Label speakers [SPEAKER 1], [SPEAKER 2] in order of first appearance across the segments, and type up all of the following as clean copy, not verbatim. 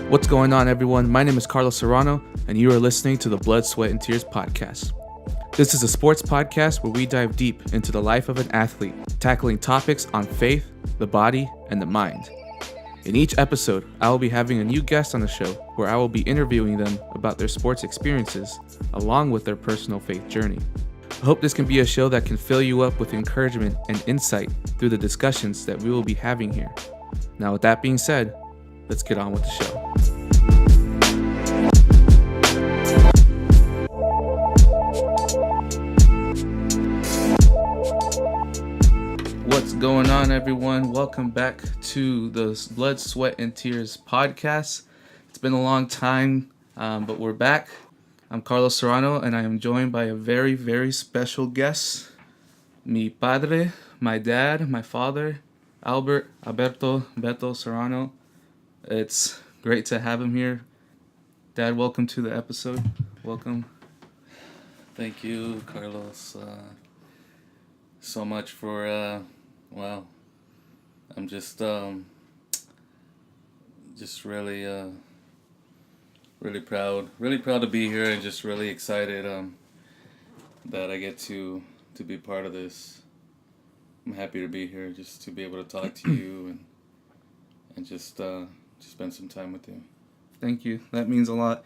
[SPEAKER 1] What's going on, everyone? My name is Carlos Serrano, and you are listening to the Blood, Sweat, and Tears podcast. This is a sports podcast where we dive deep into the life of an athlete, tackling topics on faith, the body, and the mind. In each episode, I will be having a new guest on the show where I will be interviewing them about their sports experiences, along with their personal faith journey. I hope this can be a show that can fill you up with encouragement and insight through the discussions that we will be having here. Now, with that being said, let's get on with the show. What's going on, everyone? Welcome back to the Blood, Sweat, and Tears podcast. It's been a long time, but we're back. I'm Carlos Serrano, and I am joined by a very, very special guest. Mi padre, my dad, my father, Alberto Serrano. It's great to have him here. Dad, welcome to the episode. Welcome.
[SPEAKER 2] Thank you, Carlos, so much for, I'm just really proud to be here, and just really excited, that I get to be part of this. I'm happy to be here, just to be able to talk to you and just spend some time with you.
[SPEAKER 1] Thank you. That means a lot.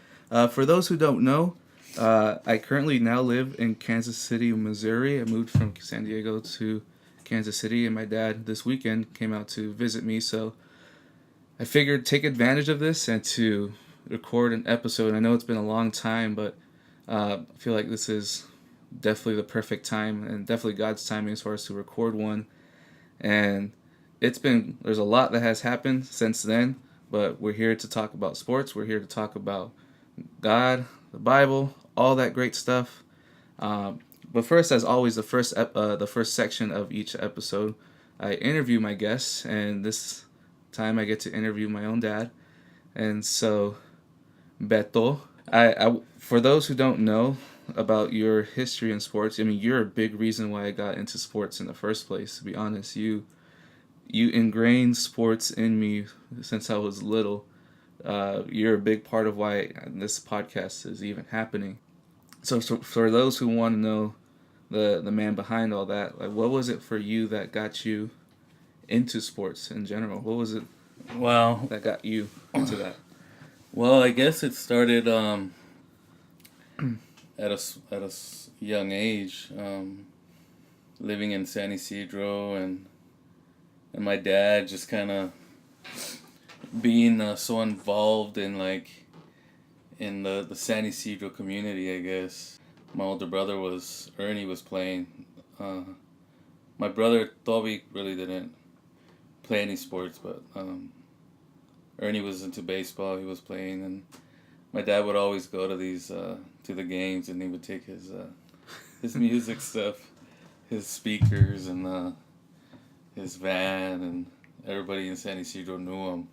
[SPEAKER 1] For those who don't know, I currently now live in Kansas City, Missouri. I moved from San Diego to Kansas City, and my dad this weekend came out to visit me, so I figured take advantage of this and to record an episode. I know it's been a long time, but I feel like this is definitely the perfect time and definitely God's timing as far as to record one. And there's a lot that has happened since then, but we're here to talk about sports. We're here to talk about God, the Bible, all that great stuff. But first, as always, the first section of each episode, I interview my guests, and this time I get to interview my own dad. And so, Beto, I for those who don't know about your history in sports, I mean, you're a big reason why I got into sports in the first place. To be honest, you ingrained sports in me since I was little. You're a big part of why this podcast is even happening. So for those who want to know the man behind all that, like, what was it for you that got you into sports in general? What was it that got you into that?
[SPEAKER 2] Well, I guess it started at a young age, living in San Isidro, and my dad just kind of being so involved in the San Isidro community, I guess. My older brother Ernie was playing. My brother Toby really didn't play any sports, but Ernie was into baseball. He was playing, and my dad would always go to these to the games, and he would take his music stuff, his speakers, and his van, and everybody in San Isidro knew him.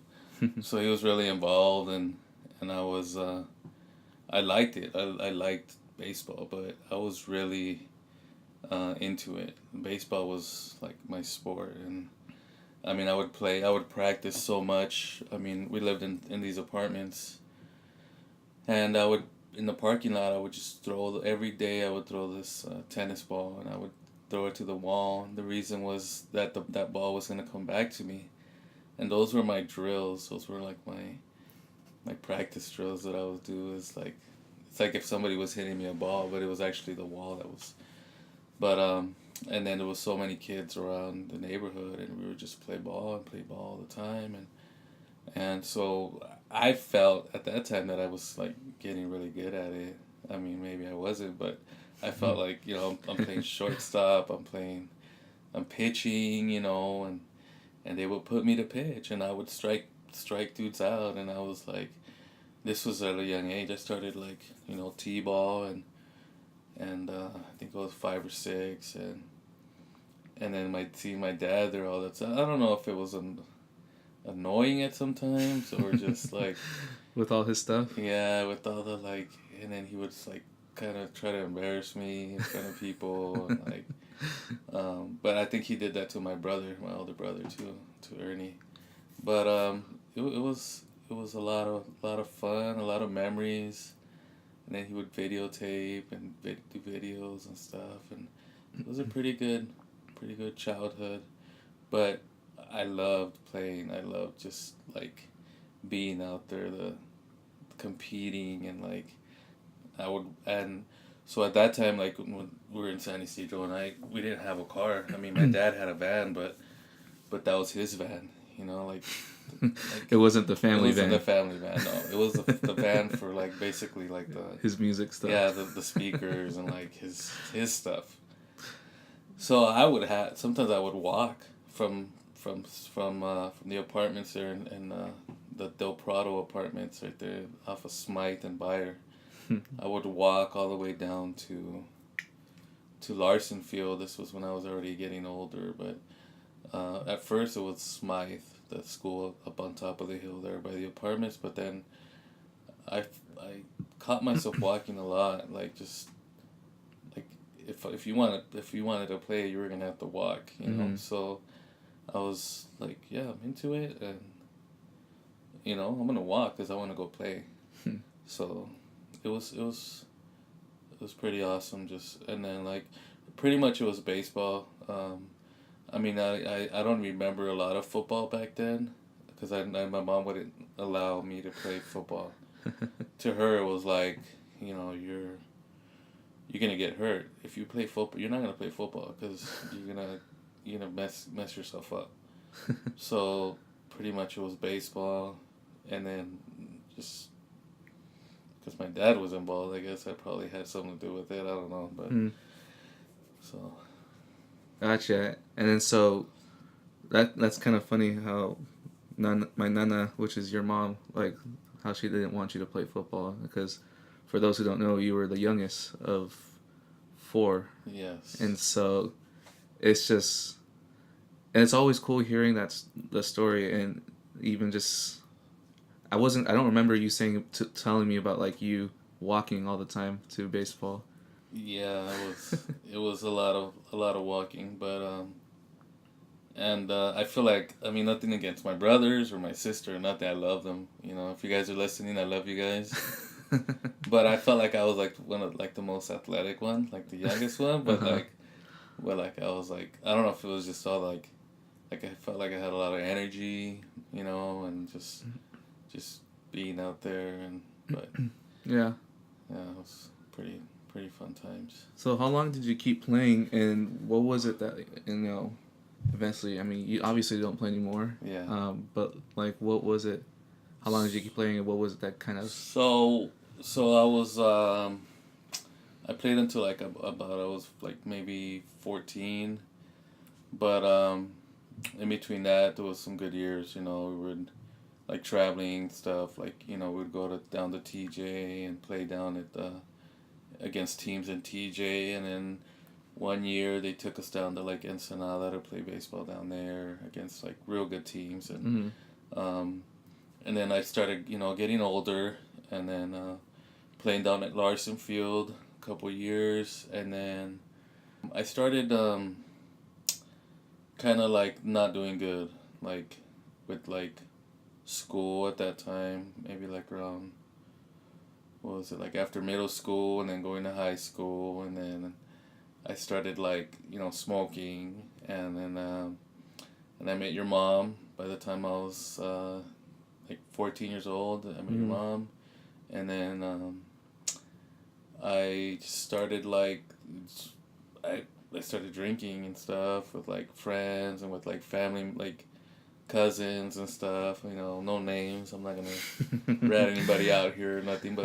[SPEAKER 2] So he was really involved, and I was I liked it. I liked baseball, but I was really into it. Baseball was like my sport, and I mean, I would practice so much. I mean, we lived in these apartments, and in the parking lot, I would just every day I would throw this tennis ball, and I would throw it to the wall. The reason was that that ball was going to come back to me. And those were my drills. Those were like my practice drills that I would do. It's like if somebody was hitting me a ball, but it was actually the wall that was. But and then there was so many kids around the neighborhood, and we would just play ball all the time, and so I felt at that time that I was like getting really good at it. I mean, maybe I wasn't, but I felt like, I'm playing shortstop, I'm pitching, and they would put me to pitch, and I would strike dudes out, and I was like, this was at a young age. I started like, t-ball, and I think I was 5 or 6, and then my dad there all the time. I don't know if it was annoying at sometimes, or just like
[SPEAKER 1] with all his stuff.
[SPEAKER 2] Yeah, with all the and then he would like kind of try to embarrass me in front of people, and but I think he did that to my older brother too, to Ernie. But it was a lot of fun, a lot of memories, and then he would videotape and do videos and stuff, and it was a pretty good childhood. But I loved playing. I loved just like being out there, the competing, and like I would and so at that time, like when we were in San Isidro, and we didn't have a car. I mean, my dad had a van, but that was his van. You know, like
[SPEAKER 1] It wasn't the
[SPEAKER 2] it
[SPEAKER 1] family
[SPEAKER 2] wasn't
[SPEAKER 1] van.
[SPEAKER 2] the family van. No, it was the van for like basically like the
[SPEAKER 1] His music stuff.
[SPEAKER 2] yeah the speakers and like his stuff. So I would have sometimes I would walk from the apartments there in the Del Prado apartments right there off of Smythe and Bayer. I would walk all the way down to Larson Field. This was when I was already getting older, but at first it was Smythe, the school up on top of the hill there by the apartments. But then I caught myself walking a lot, like just like if you wanted to play, you were gonna have to walk, you know. So I was like, yeah, I'm into it, and I'm gonna walk because I want to go play. So it was pretty awesome. Just and then like pretty much it was baseball. I mean, I don't remember a lot of football back then because my mom wouldn't allow me to play football. To her, it was like, you're gonna get hurt if you play football. You're not gonna play football because you're gonna mess yourself up. So pretty much it was baseball, and then just because my dad was involved, I guess I probably had something to do with it. I don't know, but so.
[SPEAKER 1] Gotcha. And then so that's kind of funny how my nana, which is your mom, like how she didn't want you to play football because for those who don't know, you were the youngest of 4.
[SPEAKER 2] Yes.
[SPEAKER 1] And so it's just and it's always cool hearing the story and even just I don't remember you telling me about like you walking all the time to baseball.
[SPEAKER 2] Yeah, it was a lot of walking, but and I feel like, I mean, nothing against my brothers or my sister, nothing. I love them. If you guys are listening, I love you guys. But I felt like I was like one of like the most athletic one, like the youngest one. But like I was like, I don't know if it was just all like I felt like I had a lot of energy, and just being out there but
[SPEAKER 1] Yeah.
[SPEAKER 2] it was pretty fun times.
[SPEAKER 1] So how long did you keep playing, and what was it that eventually? I mean, you obviously don't play anymore.
[SPEAKER 2] Yeah.
[SPEAKER 1] But like, what was it? How long did you keep playing, and what was it that kind of?
[SPEAKER 2] So I was I played until like about I was like maybe 14, but in between that there was some good years. We would like traveling stuff, like we'd go down to TJ and play down at against teams in TJ, and then one year they took us down to like Ensenada to play baseball down there against like real good teams, and and then I started getting older, and then playing down at Larson Field a couple years, and then I started kind of like not doing good, like with like school at that time, maybe like around, what was it, like after middle school and then going to high school, and then I started like smoking, and then and I met your mom. By the time I was like 14 years old, I met your mom, and then I just started like I started drinking and stuff with like friends and with like family, like cousins and stuff. No names. I'm not gonna rat anybody out here or nothing,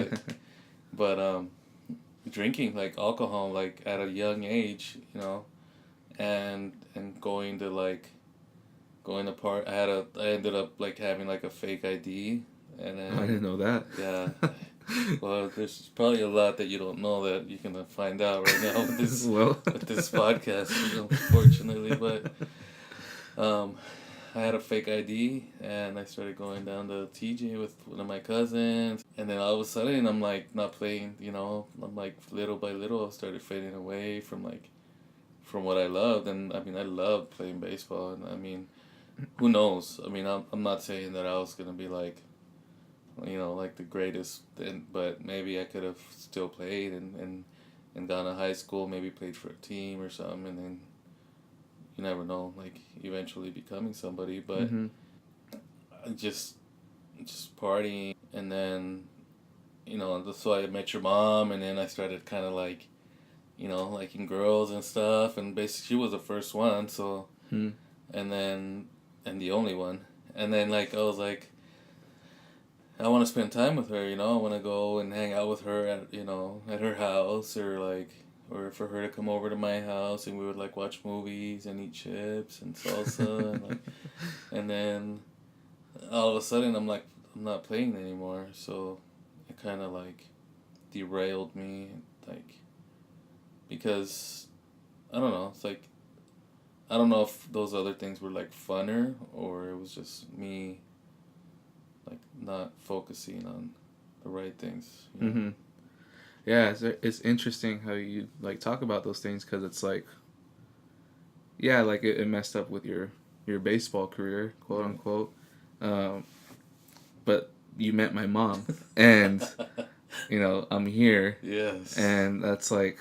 [SPEAKER 2] but drinking like alcohol like at a young age, and going to part. I ended up like having like a fake ID, and then
[SPEAKER 1] I didn't know that.
[SPEAKER 2] Yeah. Well, there's probably a lot that you don't know that you can find out right now with this with this podcast, unfortunately. But I had a fake ID, and I started going down to TJ with one of my cousins, and then all of a sudden I'm like not playing. I'm like little by little I started fading away from what I loved, and I mean I loved playing baseball, and I mean, who knows? I mean I'm not saying that I was gonna be like like the greatest. But maybe I could have still played and gone to high school, maybe played for a team or something, and then you never know, like eventually becoming somebody. But
[SPEAKER 1] Mm-hmm.
[SPEAKER 2] just partying, and then so I met your mom, and then I started kind of like liking girls and stuff, and basically she was the first one, so
[SPEAKER 1] Mm-hmm.
[SPEAKER 2] and then and the only one, and then like I was like, I want to spend time with her, I want to go and hang out with her at at her house, or for her to come over to my house, and we would like watch movies and eat chips and salsa and like, and then all of a sudden I'm like, I'm not playing anymore, so it kind of like derailed me, like, because I don't know, it's like I don't know if those other things were like funner, or it was just me like not focusing on the right things.
[SPEAKER 1] Mm-hmm. Yeah, it's interesting how you like talk about those things, because it's like, yeah, like it messed up with your baseball career, quote
[SPEAKER 2] Yeah.
[SPEAKER 1] unquote. Um, but you met my mom, and I'm here,
[SPEAKER 2] Yes.
[SPEAKER 1] and that's like,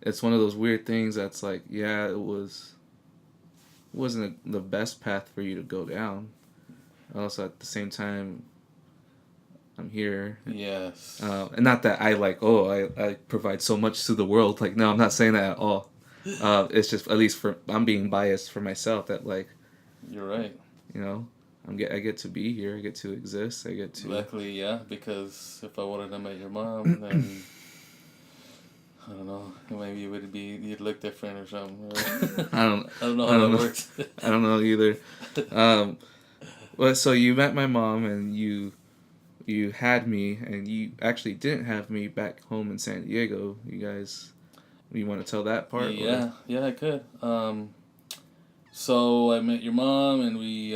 [SPEAKER 1] it's one of those weird things that's like, yeah, wasn't the best path for you to go down. Also, at the same time, I'm here.
[SPEAKER 2] Yes.
[SPEAKER 1] And not that I like, oh, I provide so much to the world. Like, no, I'm not saying that at all. It's just, at least I'm being biased for myself, that like,
[SPEAKER 2] You're right.
[SPEAKER 1] you know, I get to be here. I get to exist. I get to.
[SPEAKER 2] Luckily, yeah, because if I would have met your mom, then I don't know, maybe it would be you'd look different or something.
[SPEAKER 1] I don't.
[SPEAKER 2] I don't know
[SPEAKER 1] I
[SPEAKER 2] how
[SPEAKER 1] don't
[SPEAKER 2] that
[SPEAKER 1] know.
[SPEAKER 2] works.
[SPEAKER 1] I don't know either. Um, well, so you met my mom, and you had me, and you actually didn't have me back home in San Diego. You guys, you want to tell that part, or?
[SPEAKER 2] Yeah, yeah, I could. So I met your mom, and we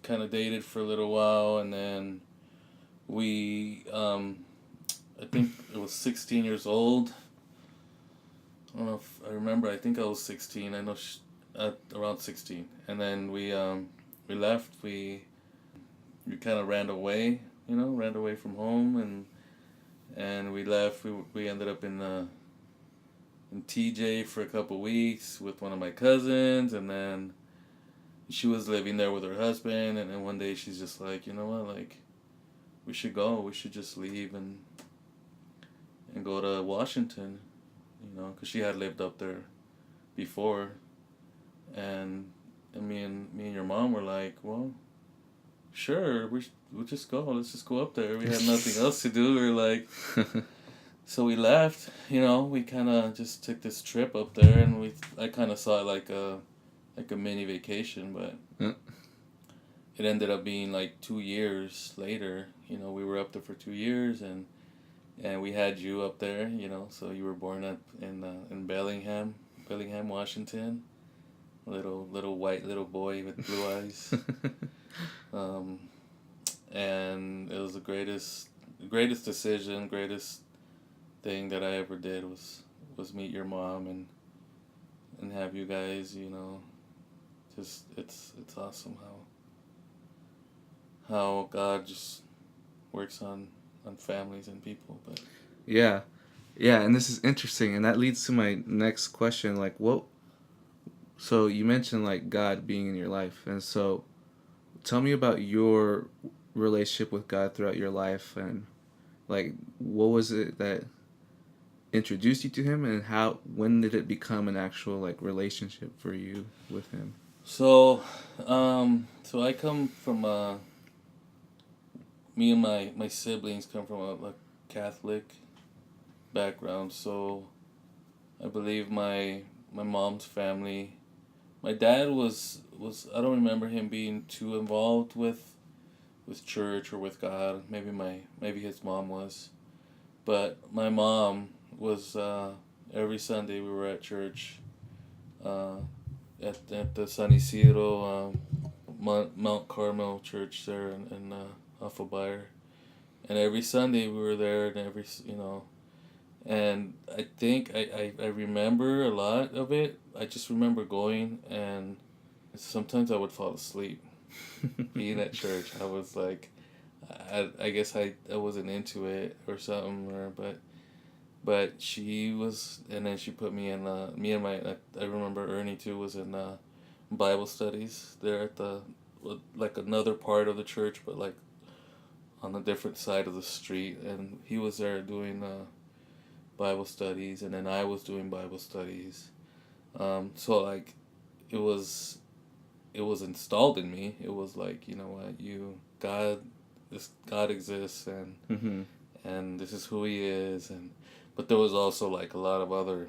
[SPEAKER 2] kind of dated for a little while, and then we I think it was 16 years old. I don't know if I remember. I think I was 16. I know around 16, and then we left. We kind of ran away. Ran away from home, and we left. We ended up in TJ for a couple weeks with one of my cousins, and then she was living there with her husband, and then one day she's just like, you know what, like, we should go. We should just leave and go to Washington, because she had lived up there before, and me and your mom were like, well, sure, we'll just go. Let's just go up there. We had nothing else to do. We were like, so we left. We kind of just took this trip up there, and I kind of saw it like a mini vacation, but
[SPEAKER 1] Yeah.
[SPEAKER 2] it ended up being like 2 years later. We were up there for 2 years, and we had you up there. So you were born up in Bellingham, Washington. Little white little boy with blue eyes. Um, and it was the greatest decision, greatest thing that I ever did was meet your mom and have you guys. Just it's awesome how God just works on families and people. But
[SPEAKER 1] Yeah, yeah, and this is interesting, and that leads to my next question. Like, what? So you mentioned like God being in your life, and so tell me about your relationship with God throughout your life, and like, what was it that introduced you to Him, and when did it become an actual like relationship for you with Him?
[SPEAKER 2] so so I come from me and my siblings come from a Catholic background. So I believe my mom's family. My dad was I don't remember him being too involved with church or with God. Maybe his mom was, but my mom was. Every Sunday we were at church. Uh, at the San Isidro Mount Carmel Church there in off of Bayer, and every Sunday we were there, and and I think I remember a lot of it. I just remember going, and sometimes I would fall asleep being at church. I guess I wasn't into it or something, but she was, and then she put me in me and my I remember Ernie too was in Bible studies there at the like another part of the church, but like on a different side of the street, and he was there doing Bible studies, and then I was doing Bible studies. So like it was it was installed in me. It was like, you know what, this God exists,
[SPEAKER 1] Mm-hmm.
[SPEAKER 2] and this is who He is, and but there was also like a lot of other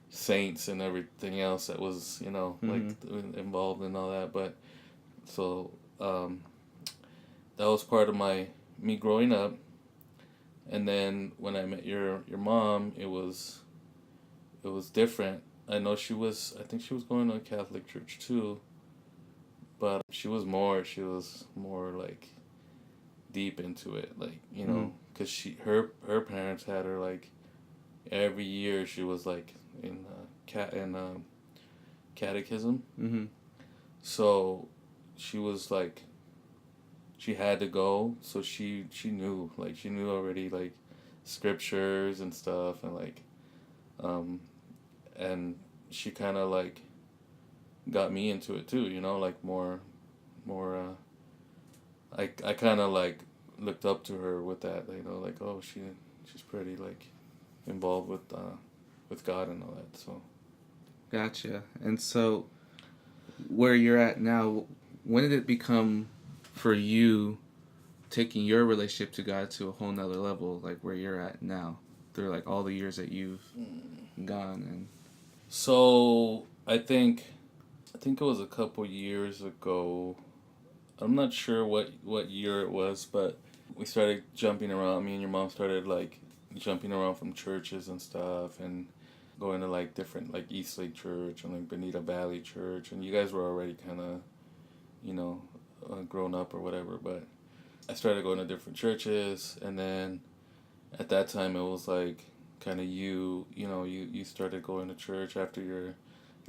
[SPEAKER 2] saints and everything else that was, you know, like
[SPEAKER 1] Mm-hmm.
[SPEAKER 2] involved in all that. But so that was part of my me growing up, and then when I met your mom, it was different. I know I think she was going to a Catholic church too, but she was more like deep into it, like, you
[SPEAKER 1] Mm-hmm.
[SPEAKER 2] know, because her parents had her like every year she was like in catechism,
[SPEAKER 1] Mm-hmm.
[SPEAKER 2] so she was like she had to go, so she knew, like, she knew already, like, scriptures and stuff, and like um and she kind of like got me into it too, you know, like more I kind of like looked up to her with that, you know, like, oh, she's pretty like involved with God and all that. So
[SPEAKER 1] Gotcha. And so, where you're at now, when did it become for you taking your relationship to God to a whole nother level, like where you're at now, through like all the years that you've gone and.
[SPEAKER 2] so I think it was a couple years ago. I'm not sure what year it was, but we started jumping around. Me and your mom started like jumping around from churches and stuff, and going to like different, like East Lake Church and like Bonita Valley Church, and you guys were already kind of, you know, grown up or whatever. But I started going to different churches, and then at that time it was like kind of you know, you started going to church after your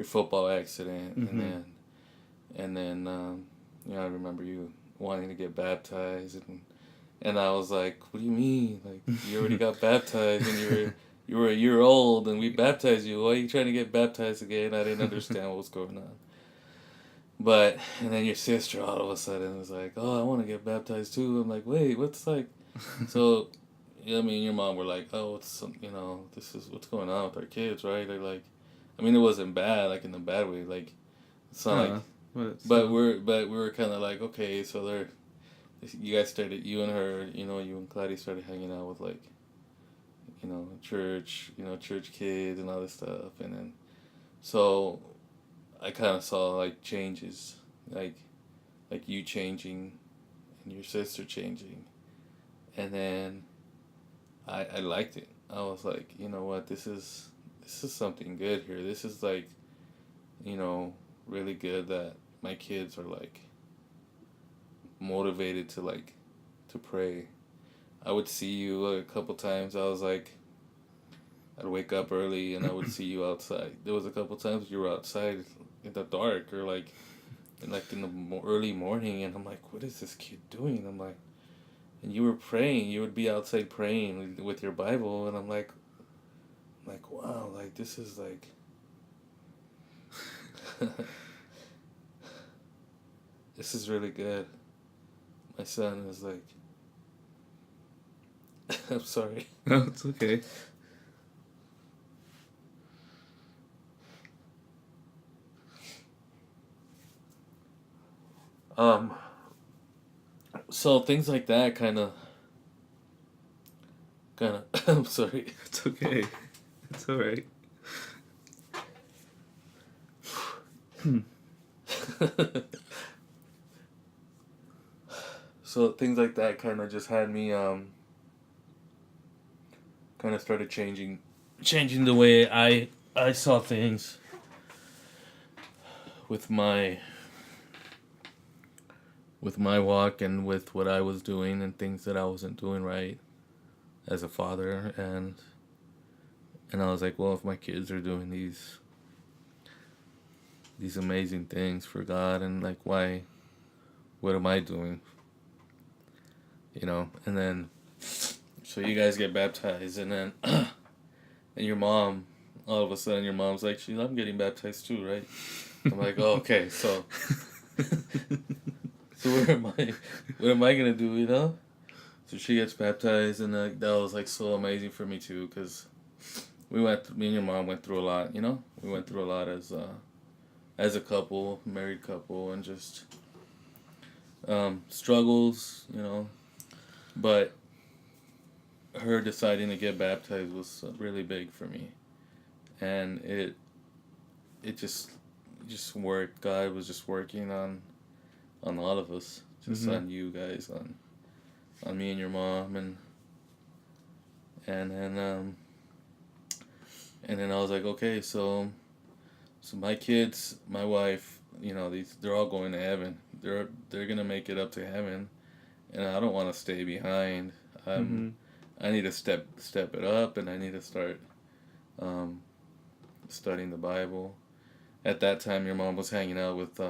[SPEAKER 2] football accident,
[SPEAKER 1] Mm-hmm.
[SPEAKER 2] and then you know, I remember you wanting to get baptized, and I was like, what do you mean? Like, you already got baptized and you were a year old and we baptized you. Why are you trying to get baptized again? I didn't understand what was going on. But and then your sister all of a sudden was like, oh, I want to get baptized too. I'm like, wait, what's like? So, yeah, I mean, your mom were like, oh, what's some, you know, this is what's going on with our kids, right? They're like, I mean, it wasn't bad, like in a bad way, like it's not like,
[SPEAKER 1] But
[SPEAKER 2] but
[SPEAKER 1] so.
[SPEAKER 2] we were kind of like, okay, so they're you guys started, you and her, you know, you and Claddy started hanging out with like, you know, church, you know, church kids and all this stuff, and then so I kind of saw like changes, like you changing and your sister changing, and then I liked it. I was like, you know what, this is something good here. This is like, you know, really good that my kids are like motivated to like to pray. I would see you a couple times. I was like, I'd wake up early and I would see you outside. There was a couple times you were outside in the dark or like in the early morning, and I'm like, what is this kid doing? I'm like, and you were praying. You would be outside praying with your Bible, and I'm like, wow, like this is like. This is really good. My son is like. I'm sorry.
[SPEAKER 1] No, it's okay.
[SPEAKER 2] Um. So things like that kind of. I'm sorry.
[SPEAKER 1] It's okay. It's all right.
[SPEAKER 2] So things like that kind of just had me kind of started changing the way I saw things with my walk and with what I was doing and things that I wasn't doing right as a father, and I was like, well, if my kids are doing these amazing things for God, and like, why, what am I doing? you know, and then so you guys get baptized, and then and your mom, all of a sudden your mom's like, "She's I'm getting baptized too, right?" I'm like, "Oh, okay, so so what am I gonna do, you know?" So she gets baptized, and that was like so amazing for me too, because me and your mom went through a lot, you know. We went through a lot as a couple, married couple, and just struggles, you know. But her deciding to get baptized was really big for me, and it just worked. God was just working on all of us, just
[SPEAKER 1] Mm-hmm.
[SPEAKER 2] on you guys, on me and your mom, and then and then I was like, okay, so my kids, my wife, you know, they're all going to heaven. They're gonna make it up to heaven, and I don't want to stay behind.
[SPEAKER 1] Mm-hmm.
[SPEAKER 2] I need to step it up, and I need to start um, studying the Bible. At that time, your mom was hanging out with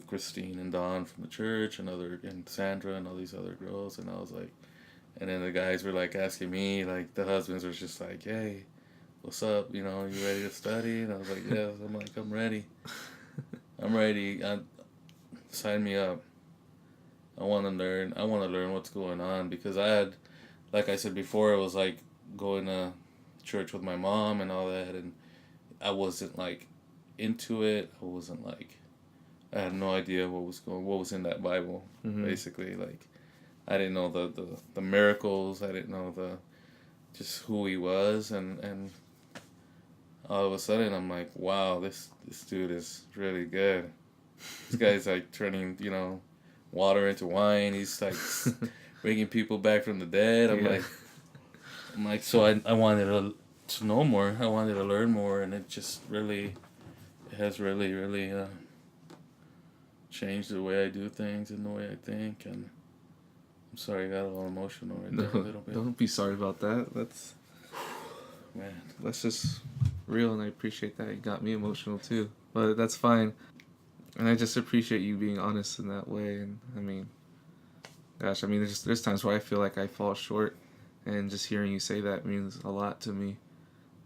[SPEAKER 2] Christine and Dawn from the church, and Sandra and all these other girls, and I was like, and then the guys were like asking me, like the husbands were just like, hey, what's up? You know, you ready to study? And I was like, yes. I'm like, I'm ready. I'm ready. Sign me up. I want to learn. I want to learn what's going on, because I had, like I said before, it was like going to church with my mom and all that, and I wasn't like into it. I wasn't like, I had no idea what was in that Bible.
[SPEAKER 1] Mm-hmm.
[SPEAKER 2] Basically, like I didn't know the miracles. I didn't know just who he was, and all of a sudden I'm like, wow, this dude is really good. This guy's like turning, you know, water into wine. He's like bringing people back from the dead.
[SPEAKER 1] Yeah.
[SPEAKER 2] I'm like, so I wanted to know more. I wanted to learn more, and it has really changed the way I do things and the way I think. And I'm sorry, I got a little emotional right there a little bit.
[SPEAKER 1] Don't be sorry about that.
[SPEAKER 2] Man.
[SPEAKER 1] That's just real, and I appreciate that. It got me emotional too, but that's fine. And I just appreciate you being honest in that way. And I mean, gosh, I mean, there's times where I feel like I fall short, and just hearing you say that means a lot to me.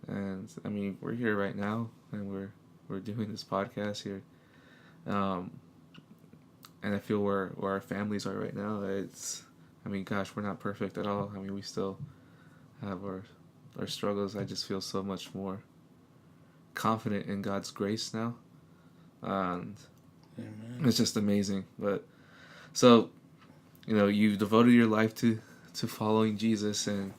[SPEAKER 1] And I mean, we're here right now, and we're doing this podcast here. Um, and I feel where our families are right now. I mean, gosh, we're not perfect at all. I mean, we still have our struggles. I just feel so much more confident in God's grace now, and
[SPEAKER 2] Amen.
[SPEAKER 1] it's just amazing. But so, you know, you've devoted your life to following Jesus, and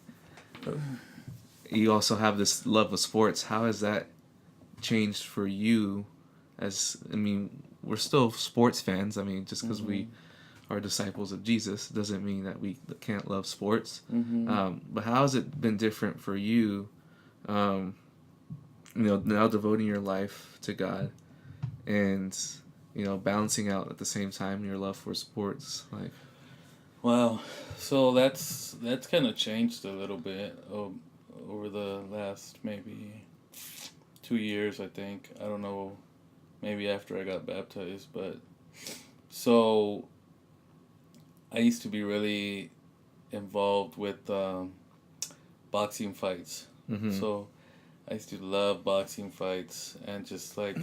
[SPEAKER 1] you also have this love of sports. How has that changed for you? I mean, we're still sports fans. I mean, just because we are disciples of Jesus doesn't mean that we can't love sports. But how has it been different for you? You know, now devoting your life to God, and you know, balancing out at the same time your love for sports. Like,
[SPEAKER 2] Wow, so that's kind of changed a little bit over the last maybe 2 years, I think. I don't know, maybe after I got baptized, but so I used to be really involved with boxing fights. So I used to love boxing fights, and just like,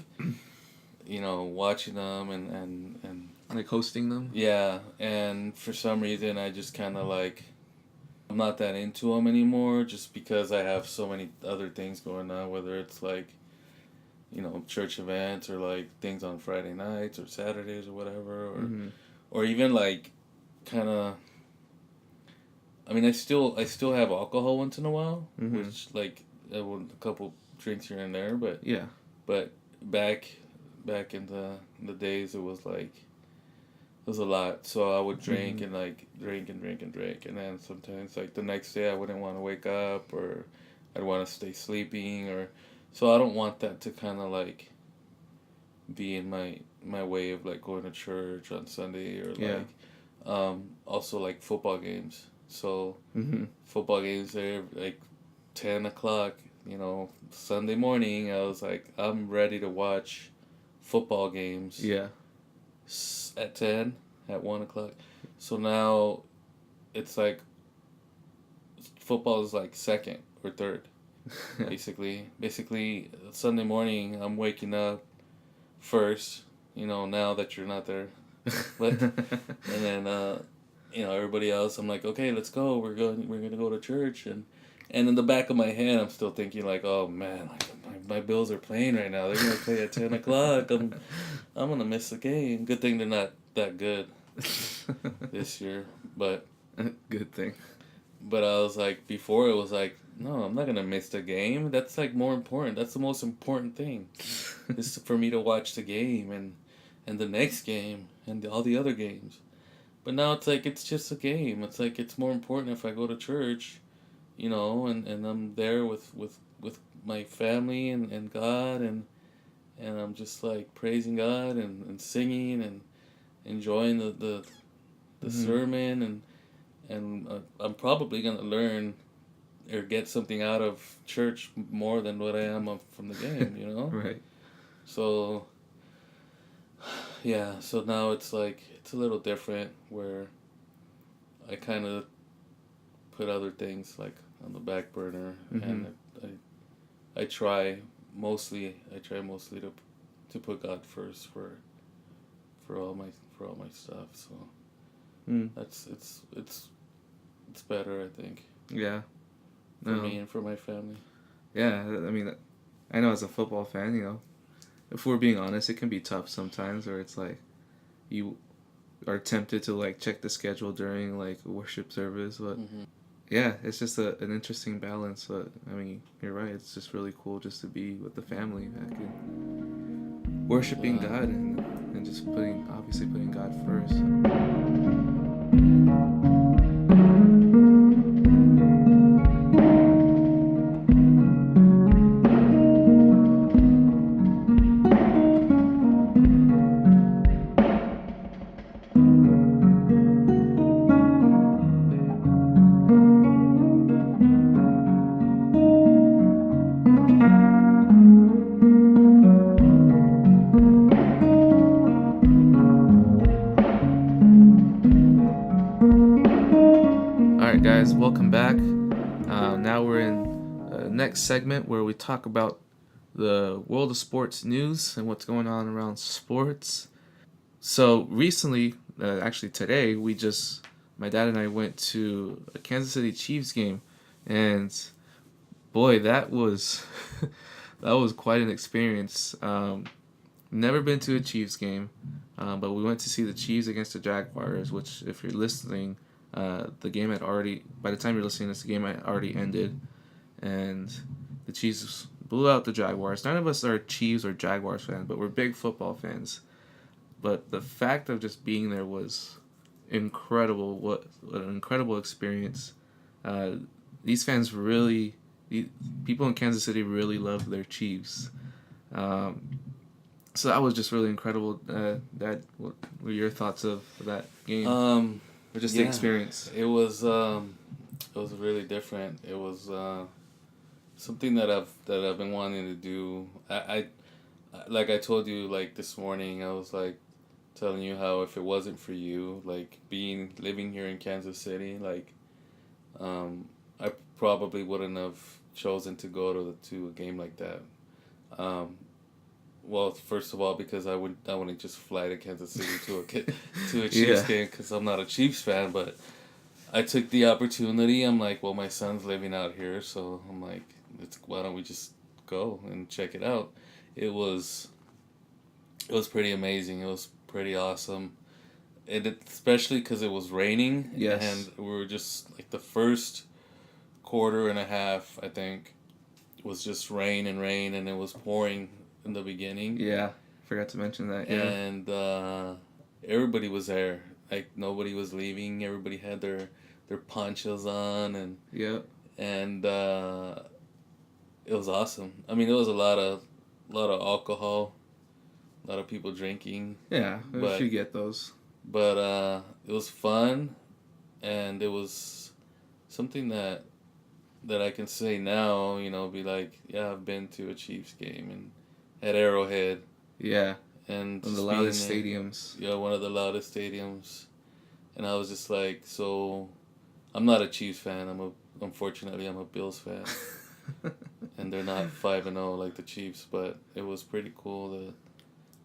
[SPEAKER 2] you know, watching them and
[SPEAKER 1] like hosting them.
[SPEAKER 2] yeah, and for some reason I just kind of like, I'm not that into them anymore, just because I have so many other things going on, whether it's like, you know, church events, or like things on Friday nights or Saturdays or whatever, or even like kind of, I mean, I still have alcohol once in a while, which like a couple drinks here and there, but
[SPEAKER 1] Yeah.
[SPEAKER 2] but back in the days, it was like, it was a lot. So I would drink and like drink and drink and drink, and then sometimes like the next day I wouldn't want to wake up, or I'd want to stay sleeping, or so I don't want that to kind of like be in my way of like going to church on Sunday, or like also like football games. So football games, they're like 10 o'clock, you know, Sunday morning. I was like, I'm ready to watch football games.
[SPEAKER 1] Yeah.
[SPEAKER 2] At 10, at 1 o'clock. So now it's like football is like second or third, basically Sunday morning I'm waking up first, now that you're not there, but and then everybody else, I'm like, okay, let's go, we're gonna go to church, and in the back of my head I'm still thinking like, oh man, like my Bills are playing right now, they're gonna play at 10 o'clock, I'm gonna miss the game. Good thing they're not that good this year, but
[SPEAKER 1] Good thing.
[SPEAKER 2] but I was like, before it was like, no, I'm not gonna miss the game. That's like more important. That's the most important thing, is for me to watch the game and the next game and all the other games. But now it's like it's just a game. It's like it's more important if I go to church, and I'm there with my family and God and I'm just like praising God and singing and enjoying the sermon and I'm probably gonna learn or get something out of church more than what I am from the game.
[SPEAKER 1] Right.
[SPEAKER 2] So yeah, so now it's like it's a little different where I kind of put other things like on the back burner, and I try mostly to put God first for all my stuff. So that's it's better, I think.
[SPEAKER 1] Yeah.
[SPEAKER 2] For me and for my family.
[SPEAKER 1] Yeah, I mean, I know as a football fan, if we're being honest, it can be tough sometimes, where it's like you are tempted to like check the schedule during like a worship service, but yeah, it's just an interesting balance. But I mean, you're right. It's just really cool just to be with the family back and worshiping God and just obviously putting God first. Alright guys, welcome back. Now we're in the next segment where we talk about the world of sports news and what's going on around sports. So recently, actually today, my dad and I went to a Kansas City Chiefs game, and boy, that was that was quite an experience. Never been to a Chiefs game, but we went to see the Chiefs against the Jaguars, which, if you're listening, the game had already, by the time you're listening to this, the game had already ended, and the Chiefs blew out the Jaguars. None of us are Chiefs or Jaguars fans, but we're big football fans. But the fact of just being there was incredible. What an incredible experience. These fans really, people in Kansas City really love their Chiefs. So that was just really incredible. What were your thoughts of that game? Or just the experience?
[SPEAKER 2] It was really different. It was something that I've been wanting to do. I like I told you, like this morning, I was like telling you how if it wasn't for you, like living here in Kansas City, like I probably wouldn't have chosen to go to a game like that. Well, first of all, because I wouldn't just fly to Kansas City to a Chiefs game, because I'm not a Chiefs fan. But I took the opportunity. I'm like, well, my son's living out here, so I'm like, why don't we just go and check it out? It was pretty amazing. It was pretty awesome, and especially because it was raining.
[SPEAKER 1] Yes.
[SPEAKER 2] And we were just like the first quarter and a half, I think, was just rain, and it was pouring in the beginning.
[SPEAKER 1] Yeah, forgot to mention that. Yeah.
[SPEAKER 2] And everybody was there. Like nobody was leaving. Everybody had their ponchos on, and and it was awesome. I mean, there was a lot of alcohol, a lot of people drinking.
[SPEAKER 1] Yeah, we should get those.
[SPEAKER 2] But it was fun, and it was something that I can say now. Be like, yeah, I've been to a Chiefs game and at Arrowhead.
[SPEAKER 1] Yeah.
[SPEAKER 2] And
[SPEAKER 1] one of the loudest stadiums.
[SPEAKER 2] Yeah, one of the loudest stadiums. And I was just like so I'm not a Chiefs fan. Unfortunately I'm a Bills fan, and they're not 5-0 like the Chiefs. But it was pretty cool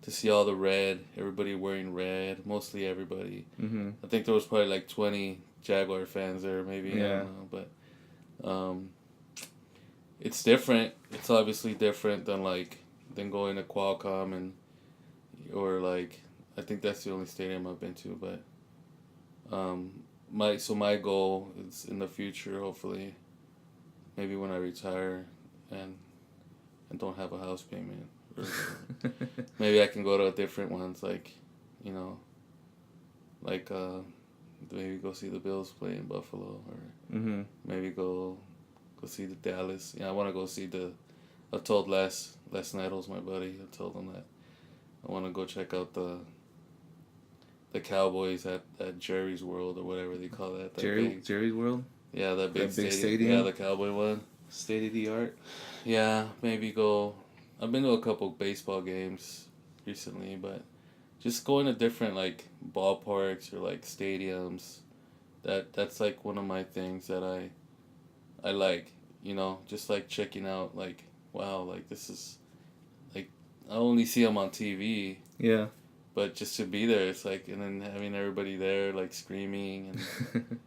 [SPEAKER 2] to see all the red, everybody wearing red, mostly everybody.
[SPEAKER 1] Mm-hmm.
[SPEAKER 2] I think there was probably like 20 Jaguar fans there, maybe. I
[SPEAKER 1] Yeah.
[SPEAKER 2] don't know, but it's different. It's obviously different than going to Qualcomm or like, I think that's the only stadium I've been to. But my goal is in the future, hopefully, maybe when I retire and don't have a house payment, or maybe I can go to different ones, like, you know, like maybe go see the Bills play in Buffalo, or
[SPEAKER 1] Mm-hmm.
[SPEAKER 2] maybe go see the Dallas. Yeah, I want to go see the. I told Les Nettles, my buddy. I told him that I want to go check out the Cowboys at Jerry's World, or whatever they call that.
[SPEAKER 1] Jerry's World.
[SPEAKER 2] Yeah, that big
[SPEAKER 1] That big
[SPEAKER 2] stadium. Yeah, the Cowboy one.
[SPEAKER 1] State of the art.
[SPEAKER 2] Yeah, maybe go. I've been to a couple baseball games recently, but just going to different like ballparks or like stadiums. That's like one of my things that I like. You know, just like checking out, like, wow, like this is like, I only see them on TV.
[SPEAKER 1] Yeah.
[SPEAKER 2] But just to be there, it's like, and then having everybody there like screaming, and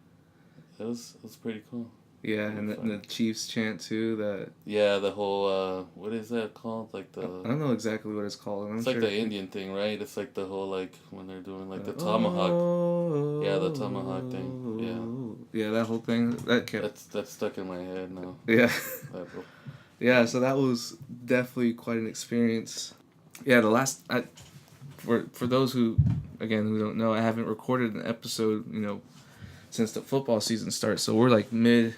[SPEAKER 2] it was pretty cool.
[SPEAKER 1] Yeah, and the Chiefs chant too. That
[SPEAKER 2] Yeah, the whole what is that called? Like
[SPEAKER 1] I don't know exactly what it's called.
[SPEAKER 2] It's like the Indian thing, right? It's like the whole, like, when they're doing like the tomahawk. Yeah, the tomahawk thing.
[SPEAKER 1] Yeah. Yeah, that whole thing that kept.
[SPEAKER 2] That's stuck in my head now.
[SPEAKER 1] Yeah.
[SPEAKER 2] That,
[SPEAKER 1] Yeah, so that was definitely quite an experience. Yeah, for those who don't know, I haven't recorded an episode, since the football season starts. So we're like mid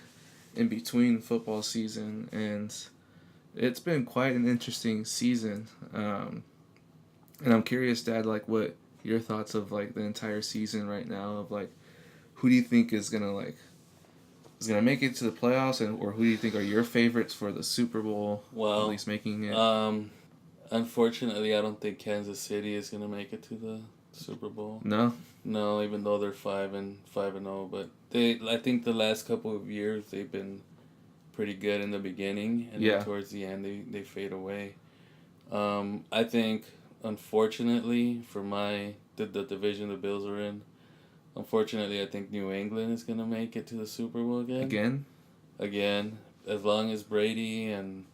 [SPEAKER 1] in between football season, and it's been quite an interesting season. And I'm curious, Dad, like what your thoughts of like the entire season right now, of like who do you think is gonna make it to the playoffs, or who do you think are your favorites for the Super Bowl?
[SPEAKER 2] well,
[SPEAKER 1] at least making it.
[SPEAKER 2] Unfortunately, I don't think Kansas City is gonna make it to the Super Bowl. No, even though they're 5-0, but I think the last couple of years they've been pretty good in the beginning, and then towards the end they fade away. I think, unfortunately, for the division the Bills are in, unfortunately I think New England is gonna make it to the Super Bowl again. Again, as long as Brady and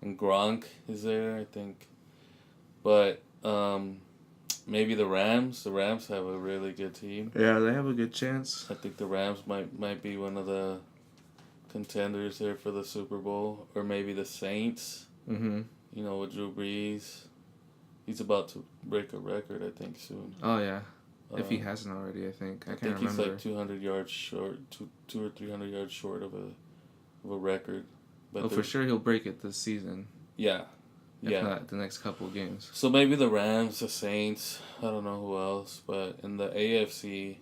[SPEAKER 2] Gronk is there, I think. But maybe the Rams. The Rams have a really good team.
[SPEAKER 1] Yeah, they have a good chance.
[SPEAKER 2] I think the Rams might be one of the contenders there for the Super Bowl, or maybe the Saints.
[SPEAKER 1] Mm-hmm.
[SPEAKER 2] With Drew Brees, he's about to break a record, I think, soon.
[SPEAKER 1] Oh yeah, if he hasn't already, I think. I can't remember.
[SPEAKER 2] He's like 200 yards short, 200 or 300 yards short of a record. But
[SPEAKER 1] for sure he'll break it this season.
[SPEAKER 2] Yeah.
[SPEAKER 1] If not, the next couple of games.
[SPEAKER 2] So maybe the Rams, the Saints, I don't know who else, but in the AFC,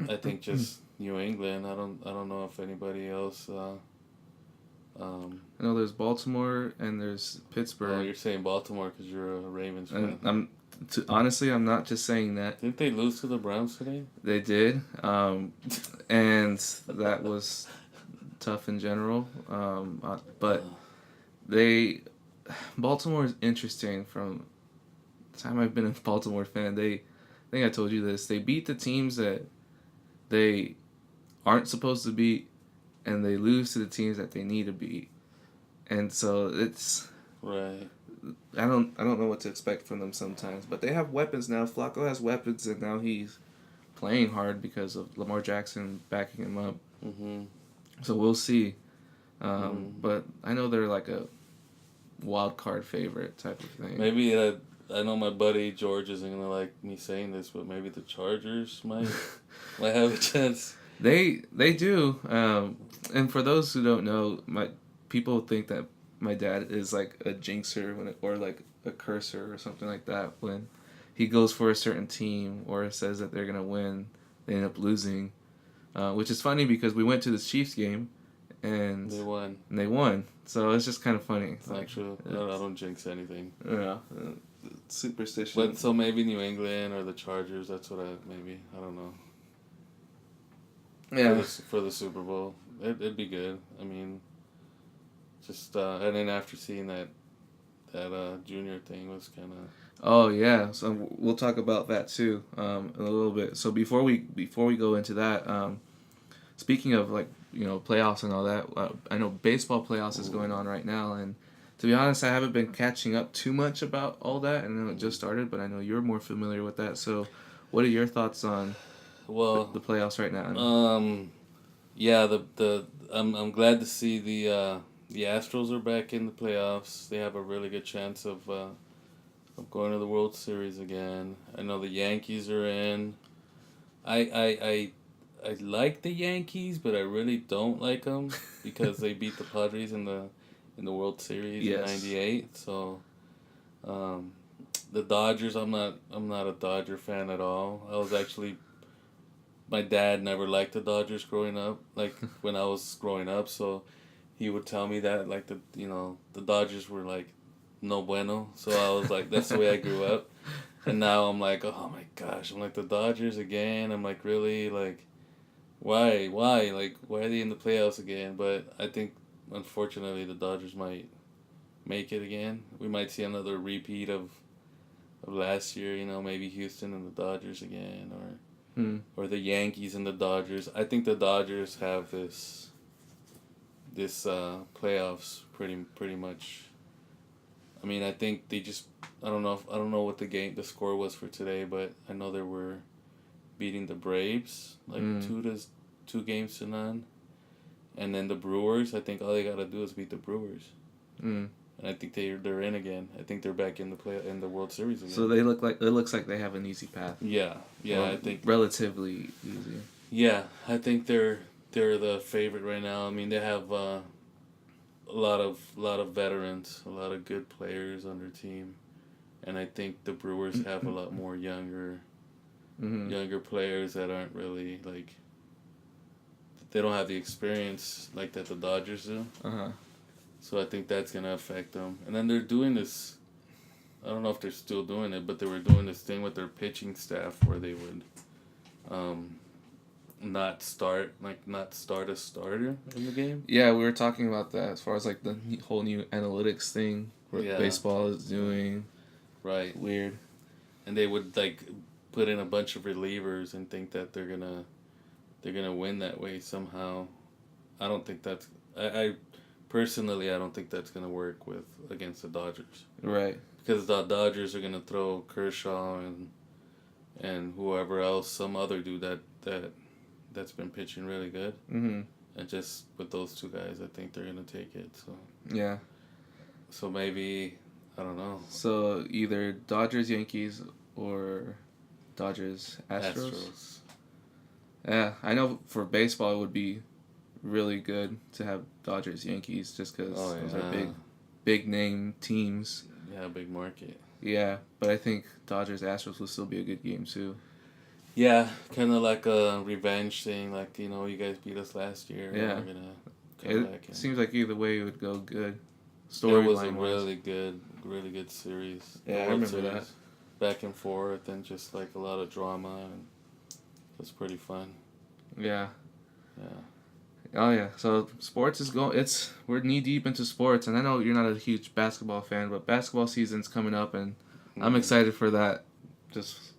[SPEAKER 2] I think just New England. I don't know if anybody else.
[SPEAKER 1] I know there's Baltimore and there's Pittsburgh.
[SPEAKER 2] Oh, you're saying Baltimore because you're a Ravens fan.
[SPEAKER 1] Honestly, I'm not just saying that.
[SPEAKER 2] Didn't they lose to the Browns today?
[SPEAKER 1] They did, and that was tough in general. But Baltimore is interesting. From the time I've been a Baltimore fan, I think I told you this. They beat the teams that they aren't supposed to beat, and they lose to the teams that they need to beat. And so it's
[SPEAKER 2] right.
[SPEAKER 1] I don't know what to expect from them sometimes, but they have weapons now. Flacco has weapons, and now he's playing hard because of Lamar Jackson backing him up.
[SPEAKER 2] Mm-hmm.
[SPEAKER 1] So we'll see. But I know they're like a wild card favorite type of thing.
[SPEAKER 2] Maybe I know my buddy George isn't gonna like me saying this, but maybe the Chargers might have a chance.
[SPEAKER 1] They do. And for those who don't know, people think that my dad is like a jinxer or like a cursor or something like that. When he goes for a certain team or says that they're gonna win, they end up losing. Which is funny because we went to the Chiefs game, and they won. So it's just kind of funny.
[SPEAKER 2] It's not true. I don't jinx anything.
[SPEAKER 1] Yeah, superstition.
[SPEAKER 2] But so maybe New England or the Chargers. That's what I don't know.
[SPEAKER 1] Yeah.
[SPEAKER 2] for the Super Bowl. It'd be good. I mean, just and then after seeing that junior thing was kind of.
[SPEAKER 1] Oh yeah, so we'll talk about that too in a little bit. So before we go into that, speaking of like playoffs and all that, I know baseball playoffs is going on right now, and to be honest, I haven't been catching up too much about all that. I know it just started, but I know you're more familiar with that. So, what are your thoughts on
[SPEAKER 2] Well,
[SPEAKER 1] the playoffs right now?
[SPEAKER 2] yeah, I'm glad to see the Astros are back in the playoffs. They have a really good chance of going to the World Series again. I know the Yankees are in. I like the Yankees, but I really don't like them because they beat the Padres in the World Series in
[SPEAKER 1] Yes.
[SPEAKER 2] '98. So, um, the Dodgers, I'm not a Dodger fan at all. I was actually my dad never liked the Dodgers growing up, like when I was growing up. So he would tell me that like the Dodgers were like no bueno. So I was like that's the way I grew up. And now I'm like, oh my gosh, I'm like the Dodgers again. I'm like really like why like why are they in the playoffs again? But I think unfortunately the Dodgers might make it again. We might see another repeat of last year. Maybe Houston and the Dodgers again, or the Yankees and the Dodgers. I think the Dodgers have this playoffs pretty much. I mean, I think they just I don't know what the score was for today, but I know they were beating the Braves like 2-0, and then the Brewers. I think all they gotta do is beat the Brewers, and I think they're in again. I think they're back in the World Series again.
[SPEAKER 1] So it looks like they have an easy path.
[SPEAKER 2] Yeah,
[SPEAKER 1] Well,
[SPEAKER 2] I think
[SPEAKER 1] relatively easy.
[SPEAKER 2] Yeah, I think they're the favorite right now. I mean, they have a lot of veterans, a lot of good players on their team, and I think the Brewers have a lot more younger players that aren't really like. They don't have the experience like that the Dodgers do. So I think that's gonna affect them. And then they're doing this. I don't know if they're still doing it, but they were doing this thing with their pitching staff where they would. Not start a starter in the game.
[SPEAKER 1] Yeah, we were talking about that as far as like the whole new analytics thing what
[SPEAKER 2] Yeah.
[SPEAKER 1] baseball is doing.
[SPEAKER 2] Right.
[SPEAKER 1] Weird.
[SPEAKER 2] And they would like put in a bunch of relievers and think that they're gonna win that way somehow. I don't think that's I personally I don't think that's gonna work against the Dodgers.
[SPEAKER 1] Right.
[SPEAKER 2] Because the Dodgers are gonna throw Kershaw and whoever else, some other dude that's been pitching really good.
[SPEAKER 1] Mm-hmm.
[SPEAKER 2] And just with those two guys, I think they're gonna take it. So
[SPEAKER 1] yeah.
[SPEAKER 2] So maybe I don't know.
[SPEAKER 1] So either Dodgers Yankees or Dodgers Astros. Yeah, I know for baseball it would be really good to have Dodgers Yankees just because those are big name teams.
[SPEAKER 2] Yeah, big market.
[SPEAKER 1] Yeah, but I think Dodgers Astros will still be a good game too.
[SPEAKER 2] Yeah, kind of like a revenge thing. Like you guys beat us last year.
[SPEAKER 1] Yeah,
[SPEAKER 2] we're gonna come back.
[SPEAKER 1] It seems like either way it would go good.
[SPEAKER 2] It was a really good series.
[SPEAKER 1] Yeah, I remember that.
[SPEAKER 2] Back and forth and just like a lot of drama and it was pretty fun.
[SPEAKER 1] Yeah.
[SPEAKER 2] Yeah.
[SPEAKER 1] Oh yeah. So sports is we're knee deep into sports, and I know you're not a huge basketball fan, but basketball season's coming up, and I'm excited for that. Just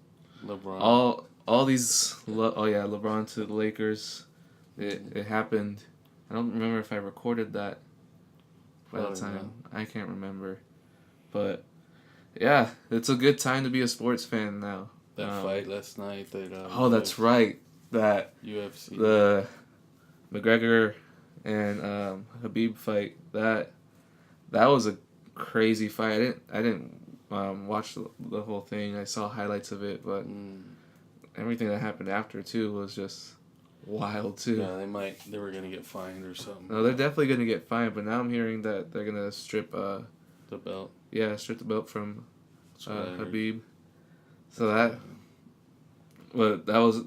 [SPEAKER 2] LeBron.
[SPEAKER 1] All these LeBron to the Lakers. It happened. I don't remember if I recorded that by the time. I can't remember. But yeah, it's a good time to be a sports fan now.
[SPEAKER 2] That fight last night.
[SPEAKER 1] That's right. That
[SPEAKER 2] UFC.
[SPEAKER 1] The McGregor and Habib fight. That was a crazy fight. I didn't watch the whole thing. I saw highlights of it, but everything that happened after too was just wild too.
[SPEAKER 2] Yeah, they were gonna get fined or something.
[SPEAKER 1] No, they're definitely gonna get fined. But now I'm hearing that they're gonna strip
[SPEAKER 2] the belt.
[SPEAKER 1] Yeah, strip the belt from Habib. So that was.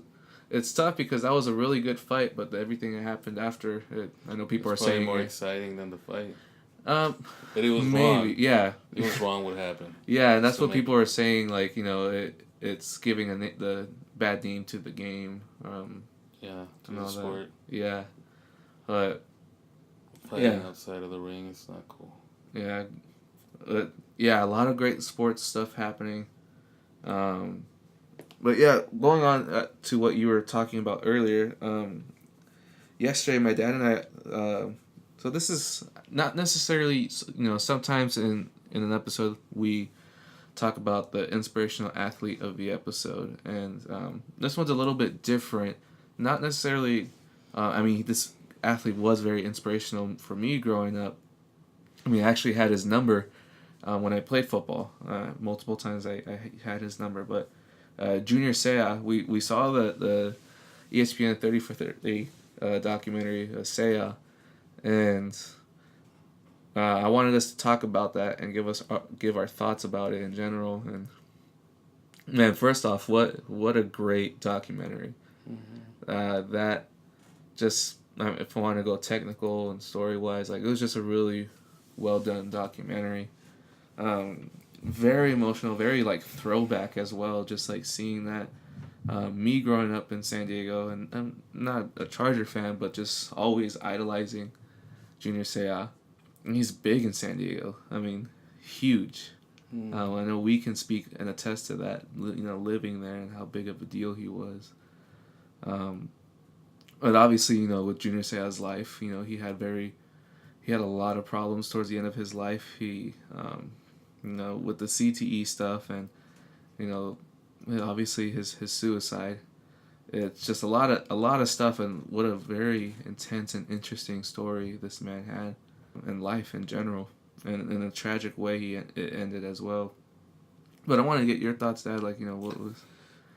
[SPEAKER 1] It's tough because that was a really good fight, but everything that happened after it, I know people are saying
[SPEAKER 2] more exciting than the fight.
[SPEAKER 1] But
[SPEAKER 2] it was wrong.
[SPEAKER 1] Yeah.
[SPEAKER 2] It was wrong what happened.
[SPEAKER 1] Yeah, and that's what people are saying. Like it's giving the bad name to the game.
[SPEAKER 2] Yeah, to
[SPEAKER 1] and
[SPEAKER 2] the
[SPEAKER 1] all
[SPEAKER 2] sport.
[SPEAKER 1] that. Yeah, but
[SPEAKER 2] Fighting outside of the ring is not cool.
[SPEAKER 1] yeah, yeah, a lot of great sports stuff happening. Um, but yeah, going on to what you were talking about earlier. Yesterday, my dad and I. So this is not necessarily, sometimes in an episode we talk about the inspirational athlete of the episode, and this one's a little bit different. Not necessarily. I mean, this athlete was very inspirational for me growing up. I mean, I actually had his number when I played football. Multiple times I had his number, but Junior Seau, we saw the ESPN 30 for 30 documentary, Seau, and I wanted us to talk about that and give our thoughts about it in general. And man, first off, what a great documentary. That just if I want to go technical and story wise, like it was just a really well done documentary. Very emotional, very like throwback as well. Just like seeing that. Me growing up in San Diego, and I'm not a Charger fan, but just always idolizing Junior Seau. And he's big in San Diego. I mean, huge. I know we can speak and attest to that, living there and how big of a deal he was. But obviously, with Junior Seau's life, he had a lot of problems towards the end of his life. He, with the CTE stuff and, obviously his suicide. It's just a lot of stuff, and what a very intense and interesting story this man had, in life in general, and in a tragic way it ended as well. But I want to get your thoughts, Dad. Like, what was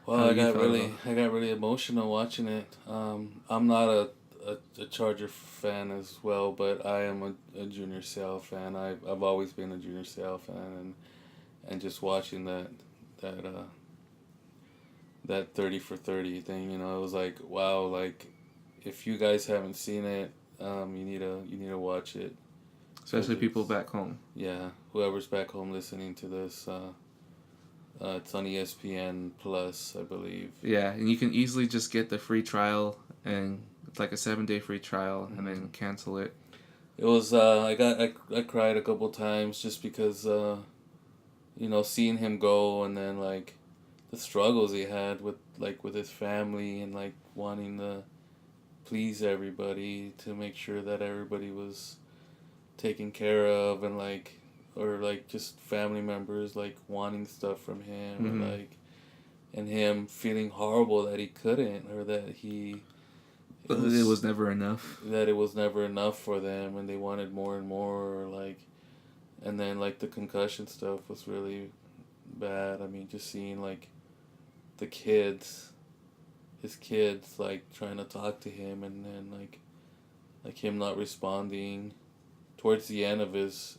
[SPEAKER 2] Well,
[SPEAKER 1] how you felt about
[SPEAKER 2] I got really emotional watching it. I'm not a Charger fan as well, but I am a Junior Seau fan. I've always been a Junior Seau fan, and just watching that that 30 for 30 thing, it was like, wow, like if you guys haven't seen it, you need to watch it.
[SPEAKER 1] especially people back home?
[SPEAKER 2] Yeah, whoever's back home listening to this, it's on ESPN Plus, I believe.
[SPEAKER 1] Yeah, and you can easily just get the free trial, and it's like a 7-day free trial, and then cancel it.
[SPEAKER 2] It was I cried a couple times just because seeing him go, and then like the struggles he had with his family, and like wanting to please everybody to make sure that everybody was taken care of, and like, or like just family members like wanting stuff from him,
[SPEAKER 1] Mm-hmm.
[SPEAKER 2] and like, and him feeling horrible that he couldn't, or that
[SPEAKER 1] It was never enough.
[SPEAKER 2] that it was never enough for them, and they wanted more and more, or like, and then like the concussion stuff was really bad. I mean, just seeing like the kids, his kids, like trying to talk to him, and then like him not responding towards the end of his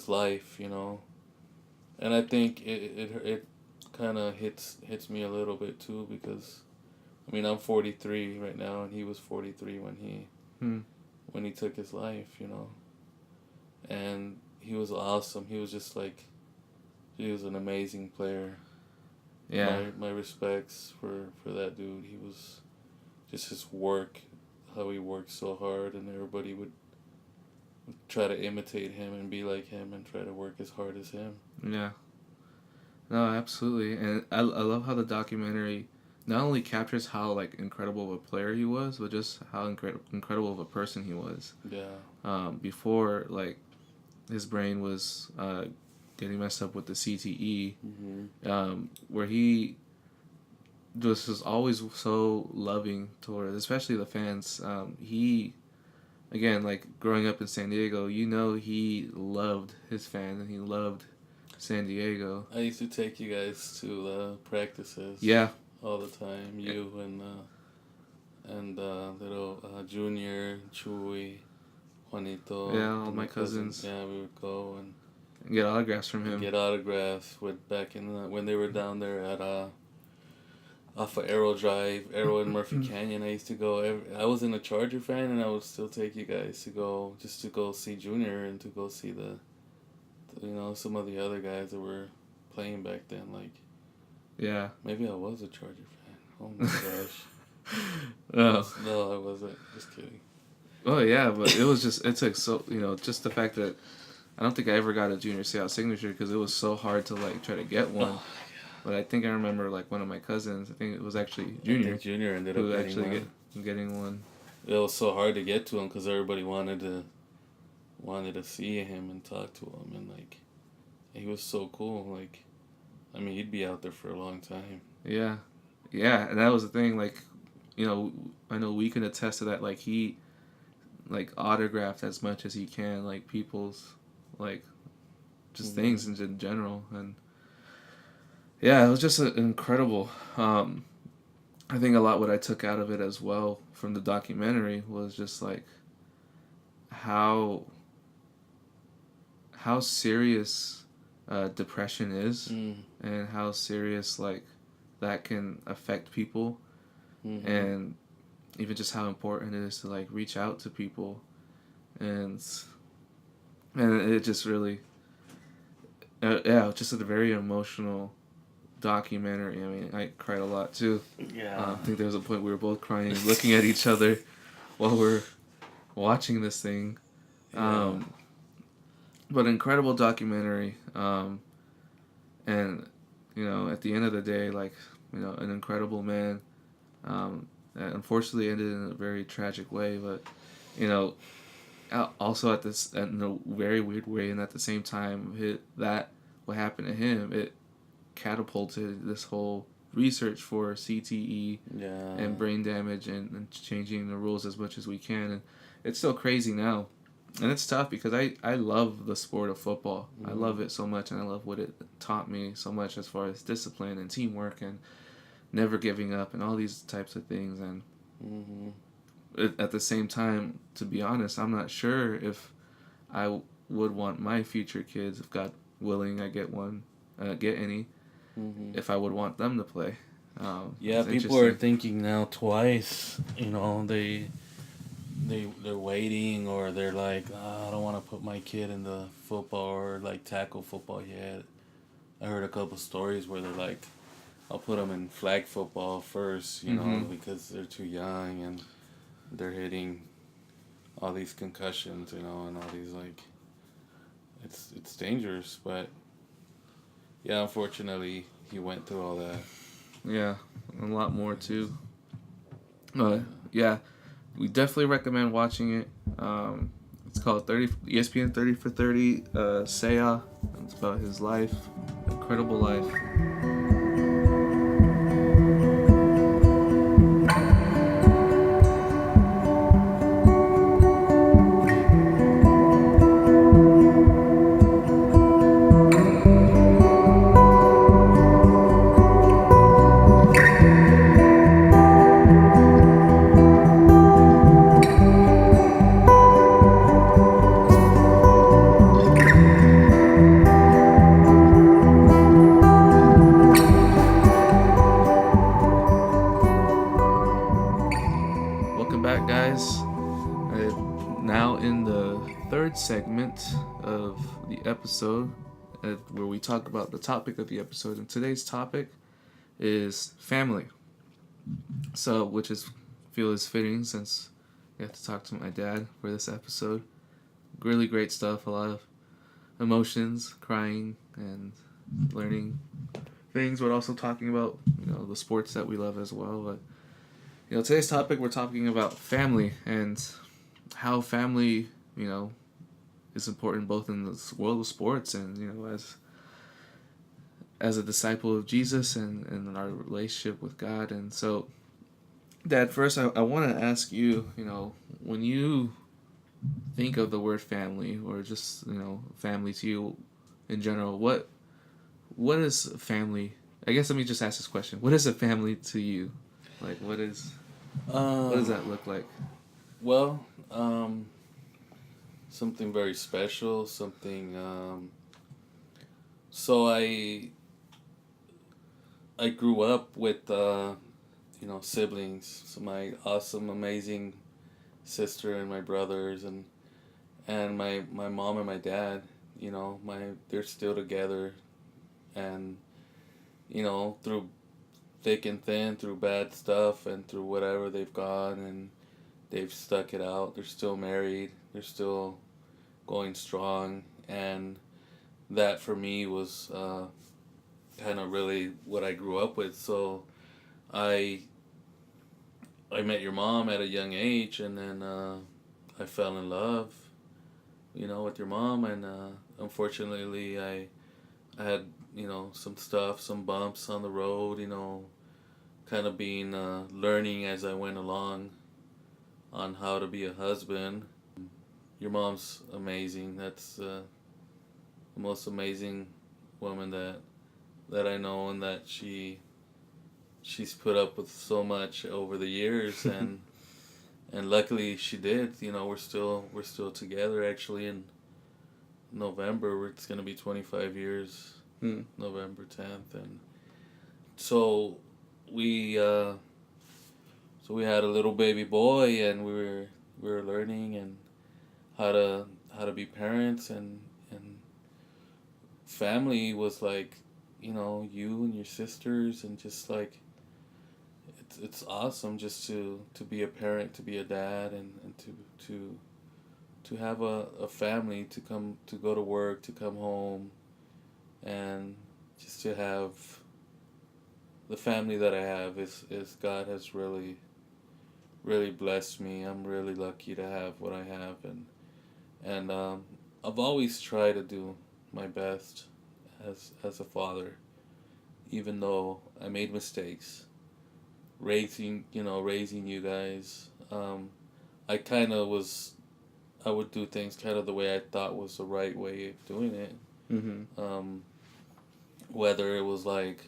[SPEAKER 2] life, and I think it kind of hits me a little bit too, because I mean, I'm 43 right now, and he was 43 when he took his life, and he was awesome. He was just like, he was an amazing player.
[SPEAKER 1] Yeah.
[SPEAKER 2] My respects for that dude. He was just his work, how he worked so hard, and everybody would try to imitate him and be like him and try to work as hard as him.
[SPEAKER 1] Yeah. No, absolutely, and I love how the documentary not only captures how like incredible of a player he was, but just how incredible of a person he was.
[SPEAKER 2] Yeah.
[SPEAKER 1] Before like his brain was getting messed up with the CTE, where he just was always so loving toward, especially the fans. He, again, like growing up in San Diego, he loved his fans and he loved San Diego.
[SPEAKER 2] I used to take you guys to the practices.
[SPEAKER 1] Yeah.
[SPEAKER 2] All the time. You and little Junior, Chewy, Juanito.
[SPEAKER 1] Yeah, all my cousins.
[SPEAKER 2] Yeah, we would go and
[SPEAKER 1] get autographs from him.
[SPEAKER 2] Get autographs back in when they were down there at off of Arrow Drive, Arrow and Murphy Canyon. I used to go. I wasn't a Charger fan, and I would still take you guys to go see Junior, and to go see the some of the other guys that were playing back then. Like,
[SPEAKER 1] yeah,
[SPEAKER 2] maybe I was a Charger fan. Oh my gosh.
[SPEAKER 1] Oh.
[SPEAKER 2] No, I wasn't. Just kidding.
[SPEAKER 1] Oh yeah, but it took so, just the fact that I don't think I ever got a junior scout signature because it was so hard to like try to get one.
[SPEAKER 2] Oh,
[SPEAKER 1] But I think I remember like one of my cousins, I think it was actually
[SPEAKER 2] I
[SPEAKER 1] Junior,
[SPEAKER 2] think Junior ended up
[SPEAKER 1] who
[SPEAKER 2] getting
[SPEAKER 1] actually
[SPEAKER 2] one.
[SPEAKER 1] getting one.
[SPEAKER 2] It was so hard to get to him because everybody wanted to see him and talk to him, and like he was so cool. Like, I mean, he'd be out there for a long time.
[SPEAKER 1] Yeah, yeah, and that was the thing. Like, I know we can attest to that. Like he, like autographed as much as he can, like people's, like, just things in general, and yeah, it was just incredible. I think a lot what I took out of it as well from the documentary was just like how serious depression is, and how serious like that can affect people, and even just how important it is to like reach out to people, and it just really yeah, just a very emotional documentary. I mean, I cried a lot too.
[SPEAKER 2] Yeah.
[SPEAKER 1] I think there was a point we were both crying, looking at each other while we're watching this thing.
[SPEAKER 2] Yeah.
[SPEAKER 1] But incredible documentary. And at the end of the day, like, an incredible man. That unfortunately ended in a very tragic way, but you know, also in a very weird way, and at the same time, what happened to him, it catapulted this whole research for CTE
[SPEAKER 2] Yeah.
[SPEAKER 1] and brain damage, and changing the rules as much as we can. And it's still crazy now. And it's tough because I love the sport of football. I love it so much, and I love what it taught me so much as far as discipline and teamwork and never giving up and all these types of things. And at the same time, to be honest, I'm not sure if I would want my future kids, if God willing I get any, if I would want them to play.
[SPEAKER 2] Yeah,
[SPEAKER 1] It's
[SPEAKER 2] people are
[SPEAKER 1] interesting.
[SPEAKER 2] thinking now twice. They're waiting, or they're like, I don't want to put my kid in the football or like tackle football yet. I heard a couple stories where they're like, I'll put them in flag football first, because they're too young and they're hitting all these concussions, and all these like, it's dangerous. But yeah, unfortunately, he went through all that.
[SPEAKER 1] Yeah, a lot more too. Yeah, we definitely recommend watching it. It's called ESPN 30 for 30. Saya. It's about his life, incredible life. Welcome back, guys. Now in the third segment of the episode, where we talk about the topic of the episode. And today's topic is family. So, which feel is fitting since I have to talk to my dad for this episode. Really great stuff. A lot of emotions, crying, and learning things, but also talking about the sports that we love as well. But today's topic, we're talking about family and how family, is important both in the world of sports and, as a disciple of Jesus, and in our relationship with God. And so, Dad, first I want to ask you, when you think of the word family, or just, family to you in general, what is family? I guess let me just ask this question. What is a family to you? Like, what does that look like?
[SPEAKER 2] Well, something very special, something, so I grew up with, siblings, so my awesome, amazing sister and my brothers, and my mom and my dad, they're still together, and, through thick and thin through bad stuff and through whatever they've gone, and they've stuck it out. They're still married. They're still going strong, and that for me was kind of really what I grew up with. So I I met your mom at a young age, and then I fell in love, with your mom, and unfortunately I had some stuff, some bumps on the road, kind of being learning as I went along on how to be a husband. Your mom's amazing. That's the most amazing woman that I know, and that she's put up with so much over the years, and luckily she did. We're still together actually in November. It's gonna be 25 years, November 10th, and so we uh, so we had a little baby boy, and we were learning and how to be parents, and family was like, you and your sisters, and just like it's awesome just to be a parent, to be a dad, and to have a family, to go to work, to come home, and just to have the family that I have is God has really really blessed me. I'm really lucky to have what I have, and I've always tried to do my best as a father, even though I made mistakes raising you guys. I kind of was I would do things kind of the way I thought was the right way of doing it.
[SPEAKER 1] Mm-hmm.
[SPEAKER 2] Whether it was like,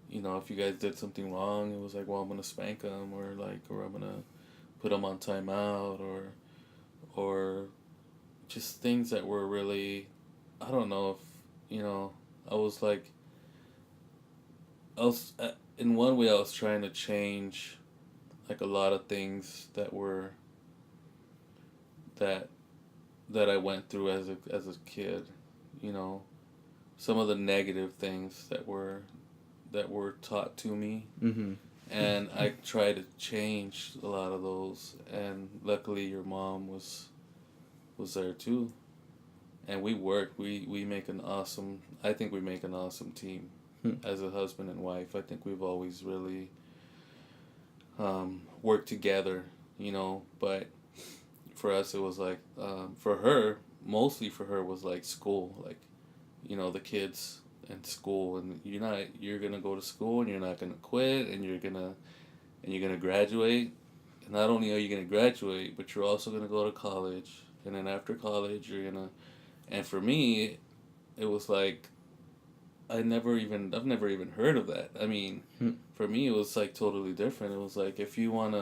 [SPEAKER 2] if you guys did something wrong, it was like, well, I'm gonna spank them, or I'm gonna put them on timeout, or just things that were really, I don't know if, I was like, in one way I was trying to change, like a lot of things that that I went through as a kid, you know, some of the negative things that were taught to me,
[SPEAKER 1] Mm-hmm.
[SPEAKER 2] and I tried to change a lot of those, and luckily your mom was there too, and we worked. We make an awesome. I think we make an awesome team, as a husband and wife. I think we've always really worked together, but for us it was like, for her, mostly for her was like school, like, the kids and school, and you're gonna go to school, and you're not gonna quit, and you're gonna graduate, and not only are you gonna graduate, but you're also gonna go to college, and then after college and for me it was like, I've never even heard of that. I mean, for me it was like totally different. It was like, if you don't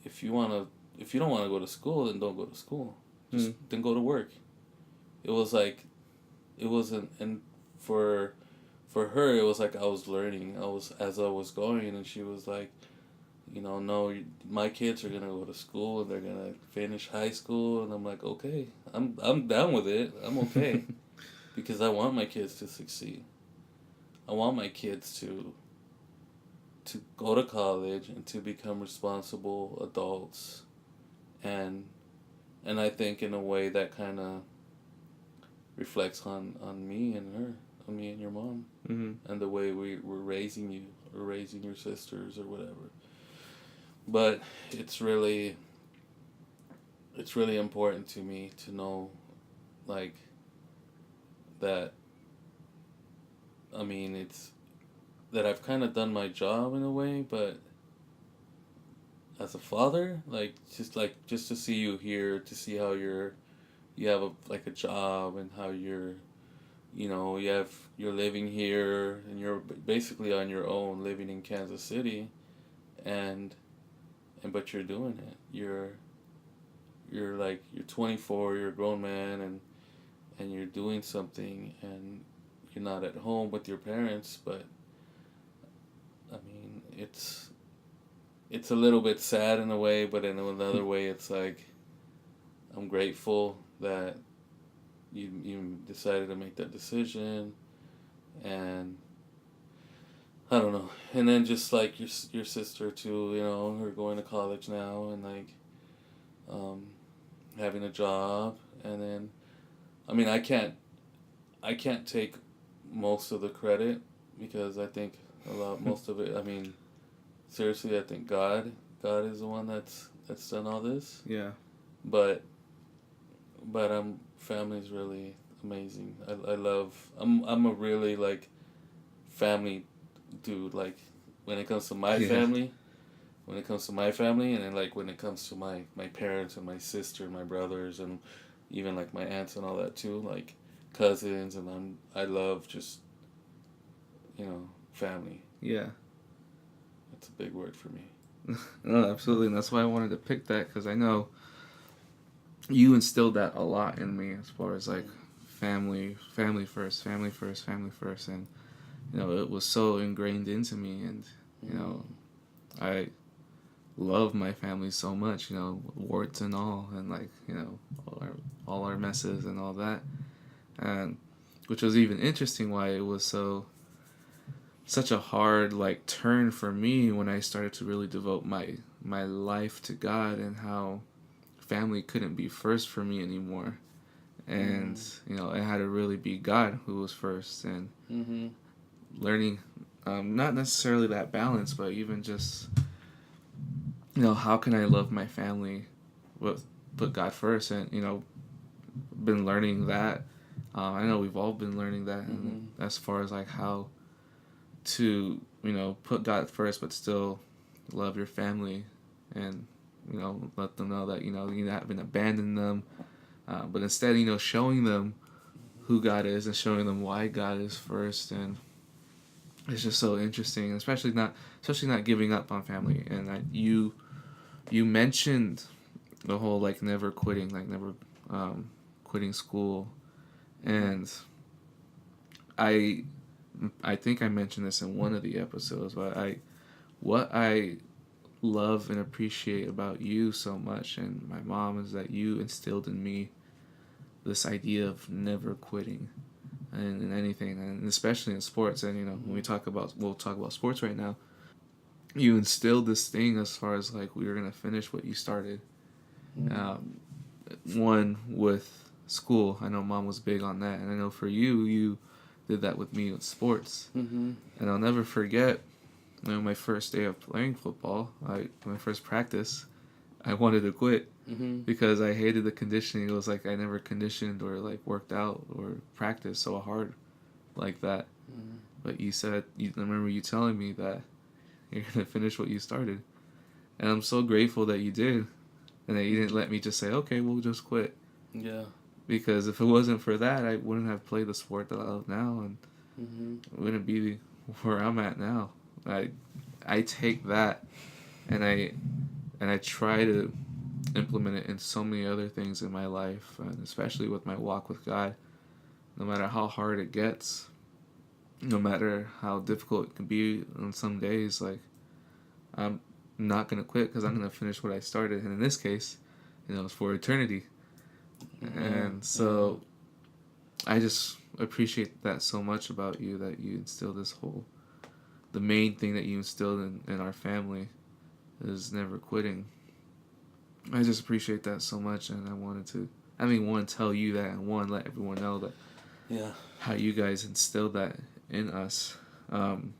[SPEAKER 2] want to go to school, then don't go to school. Just then go to work. It was like, it wasn't, and for her it was like I was learning. As I was going, and she was like, no, my kids are gonna go to school, and they're gonna finish high school, and I'm like, okay, I'm down with it. I'm okay, because I want my kids to succeed. I want my kids to go to college and to become responsible adults, and I think in a way that kind of reflects on me and her, on me and your mom, and the way we were raising you, or raising your sisters, or whatever. But it's really important to me to know, like, that, I mean, it's that I've kind of done my job in a way, but as a father, like, just to see you here, to see how you have a job, and how you're living here, and you're basically on your own, living in Kansas City, and but you're doing it. You're 24, you're a grown man, and you're doing something, and you're not at home with your parents, but I mean, it's a little bit sad in a way, but in another way it's like, I'm grateful that you decided to make that decision, and I don't know. And then just like your sister too, her going to college now and like um, having a job, and then I mean I can't take most of the credit because I think most of it. I mean, seriously, I think God is the one that's done all this.
[SPEAKER 1] Yeah.
[SPEAKER 2] But family's really amazing. I love I'm a really like family dude. Like when it comes to my
[SPEAKER 1] Yeah.
[SPEAKER 2] family, and then like when it comes to my parents and my sister and my brothers and even like my aunts and all that too, like cousins, and I love just family.
[SPEAKER 1] Yeah.
[SPEAKER 2] That's a big word for me.
[SPEAKER 1] No, absolutely, and that's why I wanted to pick that, because I know you instilled that a lot in me as far as like family first, family first, family first, and it was so ingrained into me, and I love my family so much, warts and all, and like all our messes and all that, and which was even interesting why it was such a hard like turn for me when I started to really devote my life to God, and how family couldn't be first for me anymore, and it had to really be God who was first, and
[SPEAKER 2] Mm-hmm.
[SPEAKER 1] learning not necessarily that balance, but even just how can I love my family with put God first, and been learning that. I know we've all been learning that, and as far as like how to put God first but still love your family, and let them know that you haven't abandoned them, but instead showing them who God is and showing them why God is first. And it's just so interesting, especially not giving up on family. And you mentioned the whole like never quitting, like never quitting school, and I think I mentioned this in one of the episodes, but what I love and appreciate about you so much and my mom is that you instilled in me this idea of never quitting, and in anything, and especially in sports. And when we'll talk about sports right now, you instilled this thing as far as like we were gonna finish what you started. Um, One with school, I know mom was big on that, and I know for you did that with me with sports.
[SPEAKER 2] Mm-hmm.
[SPEAKER 1] And I'll never forget, my first day of playing football, my first practice, I wanted to quit because I hated the conditioning. It was like I never conditioned or like worked out or practiced so hard like that. But I remember you telling me that you're gonna finish what you started, and I'm so grateful that you did, and that you didn't let me just say, okay, we'll just quit.
[SPEAKER 2] Yeah.
[SPEAKER 1] Because if it wasn't for that, I wouldn't have played the sport that I love now, and wouldn't be where I'm at now. I take that, and I try to implement it in so many other things in my life, and especially with my walk with God. No matter how hard it gets, no matter how difficult it can be on some days, like I'm not gonna quit because I'm gonna finish what I started. And in this case, it's for eternity. And so I just appreciate that so much about you, that you instill the main thing that you instilled in our family is never quitting. I just appreciate that so much, and I wanted to, one, tell you that, and one, let everyone know that how you guys instilled that in us. And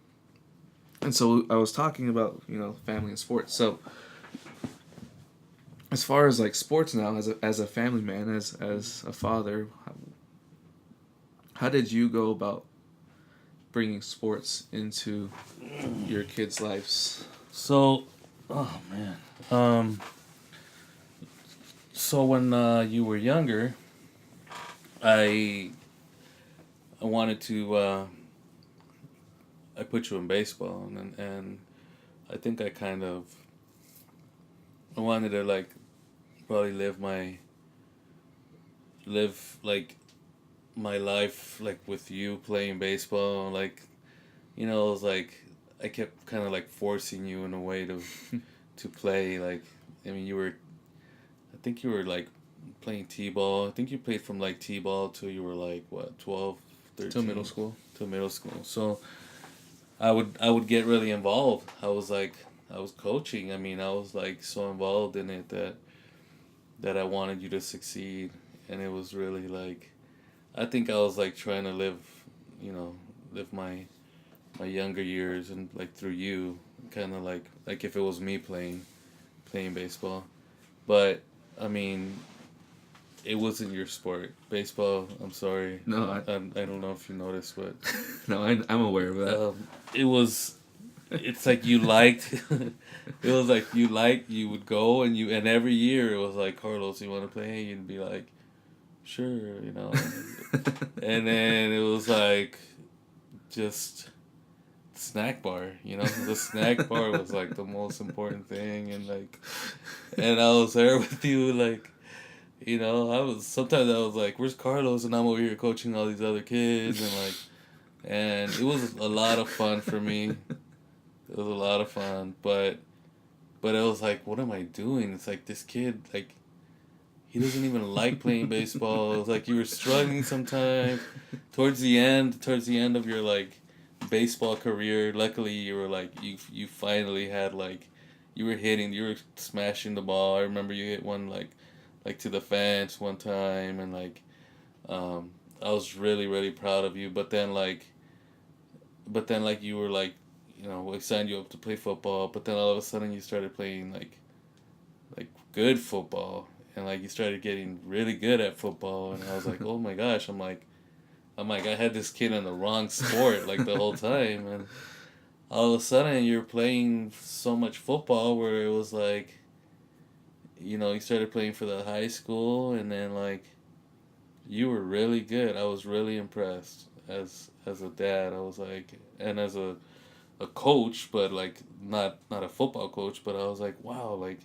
[SPEAKER 1] so I was talking about, family and sports. So as far as like sports now, as a family man, as a father, how did you go about bringing sports into your kids' lives?
[SPEAKER 2] So, oh man. So when you were younger, I wanted to. I put you in baseball, and I think I wanted to like probably live like my life like with you playing baseball, like it was like I kept kind of like forcing you in a way to play. Like I mean I think you were like playing t-ball. I think you played from like t-ball till you were like what, 12, 13?
[SPEAKER 1] Till middle school.
[SPEAKER 2] Till middle school. So I would get really involved. I was coaching. I mean, I was like so involved in it that I wanted you to succeed, and it was really like I think I was like trying to live, you know, live my younger years and like through you, kind of like if it was me playing baseball, but I mean it wasn't your sport. Baseball, I'm sorry.
[SPEAKER 1] No,
[SPEAKER 2] I don't know if you noticed, but
[SPEAKER 1] no, I'm aware of that.
[SPEAKER 2] it was. It's like you liked. It was like you would go and every year it was like Carlos, you want to play? You'd be like, sure, you know. And then it was like just snack bar, you know. The snack bar was like the most important thing, and I was there with you, like. You know, sometimes I was like, "Where's Carlos?" And I'm over here coaching all these other kids, and it was a lot of fun for me. It was a lot of fun, but it was like, what am I doing? It's like this kid, like, he doesn't even like playing baseball. It was like you were struggling sometimes. Towards the end of your like baseball career, luckily you were like you finally had like you were smashing the ball. I remember you hit one like to the fence one time, and like um, I was really proud of you. But then like you were like, you know, we signed you up to play football, but then all of a sudden you started playing like good football, and like you started getting really good at football, and I was like, oh my gosh, I'm like I had this kid in the wrong sport like the whole time, and all of a sudden you're playing so much football where it was like, you know, you started playing for the high school, and then like you were really good. I was really impressed as a dad. I was like, and as a coach, but like not a football coach, but I was like, wow, like,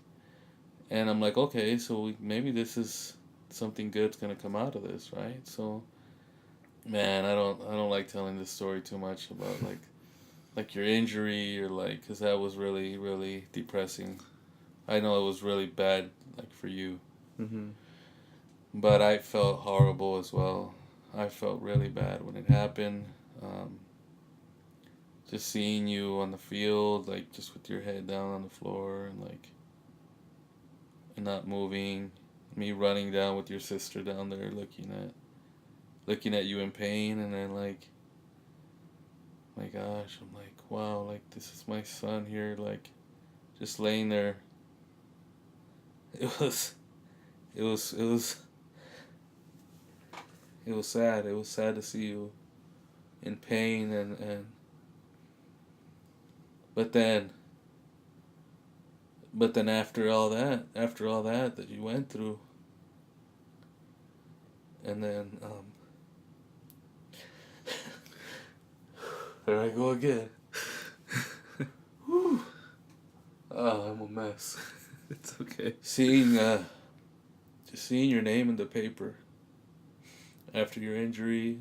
[SPEAKER 2] and I'm like, okay, so maybe this is something good's gonna come out of this, right? So, man, I don't like telling this story too much about like your injury or like, cause that was really depressing. I know it was really bad, like for you,
[SPEAKER 1] Hmm.
[SPEAKER 2] but I felt horrible as well. I felt really bad when it happened. Um, just seeing you on the field, like just with your head down on the floor and like and not moving, me running down with your sister down there looking at you in pain, and then like my gosh, I'm like, wow, like this is my son here, like just laying there. It was it was it was it was sad. It was sad to see you in pain, and but then but then after all that you went through, and then there I go again. Whew. Oh, I'm a mess.
[SPEAKER 1] It's okay.
[SPEAKER 2] Just seeing your name in the paper after your injury,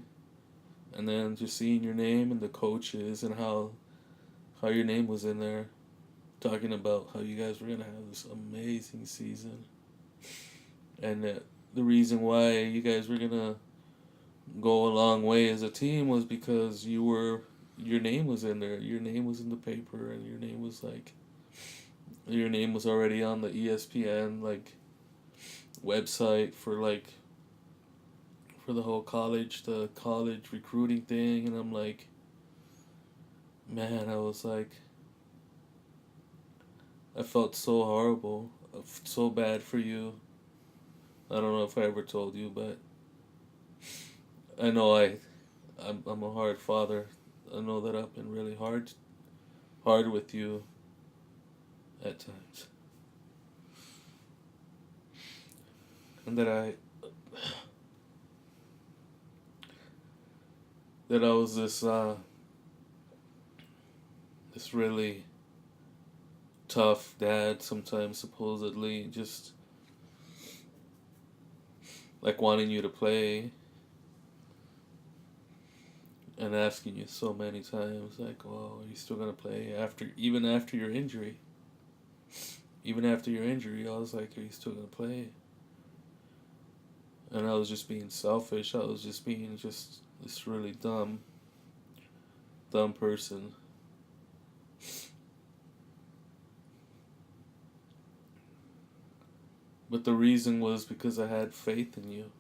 [SPEAKER 2] and then just seeing your name and the coaches and how your name was in there, talking about how you guys were gonna have this amazing season, and that the reason why you guys were gonna go a long way as a team was because your name was in there, your name was in the paper, and your name was already on the ESPN like website for the college recruiting thing, and I'm like, man, I was like, I felt so horrible, so bad for you. I don't know if I ever told you, but I know I'm a hard father. I know that I've been really hard with you at times, and that I was this really tough dad sometimes, supposedly just like wanting you to play and asking you so many times like, well, are you still gonna play even after your injury? Even after your injury, I was like, are you still gonna play? And I was just being selfish. I was just being just this really dumb person. But the reason was because I had faith in you.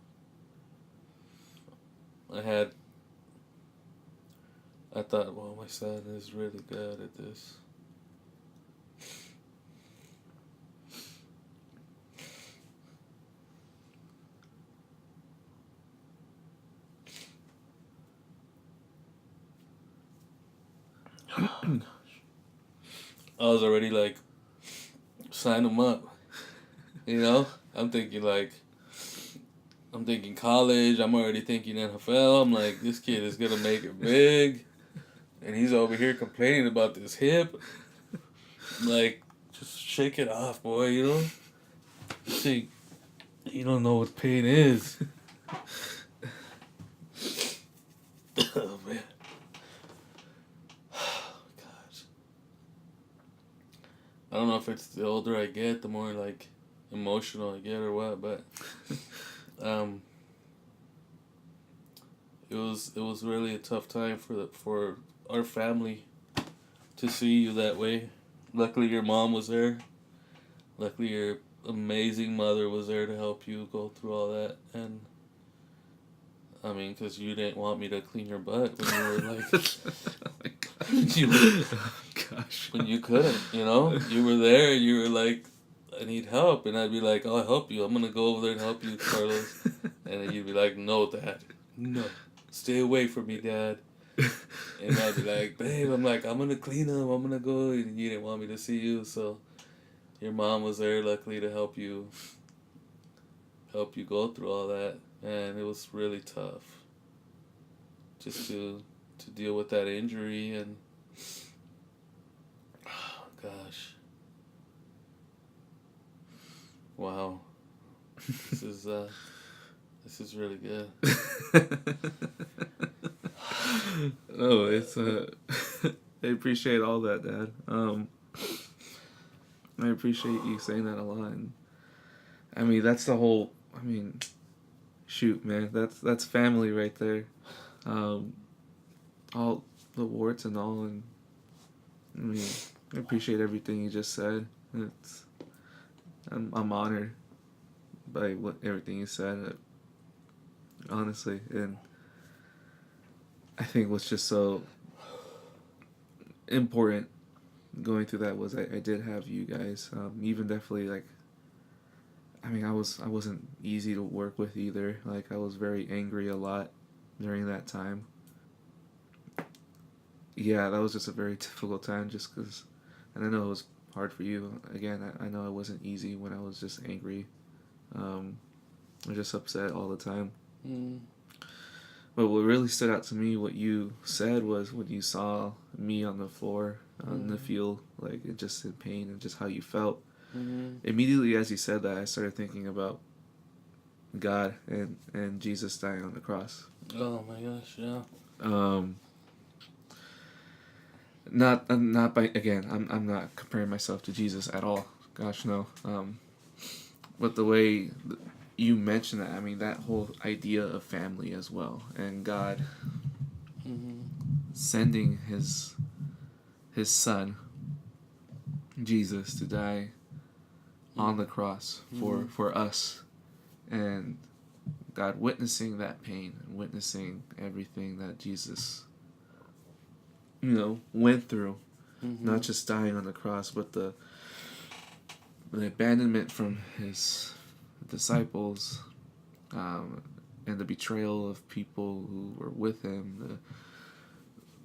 [SPEAKER 2] I thought, well, my son is really good at this. I was already like, sign him up. You know? I'm thinking college. I'm already thinking NFL. I'm like, this kid is going to make it big. And he's over here complaining about this hip. Like, just shake it off, boy, you know? See, you don't know what pain is. Oh, man. Oh, gosh. I don't know if it's the older I get, the more, like, emotional I get or what, but it was really a tough time for our family to see you that way. Luckily, your mom was there. Luckily, your amazing mother was there to help you go through all that. And, I mean, because you didn't want me to clean your butt when you were like...
[SPEAKER 1] Oh my gosh. Gosh.
[SPEAKER 2] When you couldn't, you know? You were there and you were like, I need help. And I'd be like, I'll help you. I'm going to go over there and help you, Carlos. And then you'd be like, no, Dad. No. Stay away from me, Dad. And I'd be like, babe, I'm going to clean them. I'm going to go. And you didn't want me to see you. So your mom was there, luckily, to help you go through all that. And it was really tough just to deal with that injury. And, oh, gosh. Wow. This is really good.
[SPEAKER 1] No, it's I appreciate all that, Dad. I appreciate you saying that a lot. And, I mean, that's the whole. I mean, shoot, man, that's family right there. All the warts and all, and I mean, I appreciate everything you just said. I'm honored by everything you said. Honestly, and I think what's just so important going through that was I did have you guys. Even definitely like, I mean, I wasn't easy to work with either. Like, I was very angry a lot during that time. Yeah, that was just a very difficult time just because, and I know it was hard for you. Again, I know it wasn't easy when I was just angry. I'm just upset all the time.
[SPEAKER 2] Mm.
[SPEAKER 1] But what really stood out to me, what you said, was when you saw me on the floor, in the field, like, just in pain and just how you felt.
[SPEAKER 2] Mm-hmm.
[SPEAKER 1] Immediately as you said that, I started thinking about God and Jesus dying on the cross.
[SPEAKER 2] Oh my gosh, yeah.
[SPEAKER 1] Not by, again, I'm not comparing myself to Jesus at all. Gosh, no. But the way you mentioned that, I mean, that whole idea of family as well, and God sending his son, Jesus, to die on the cross for us, and God witnessing that pain and witnessing everything that Jesus, went through, not just dying on the cross, but the abandonment from his disciples, and the betrayal of people who were with him,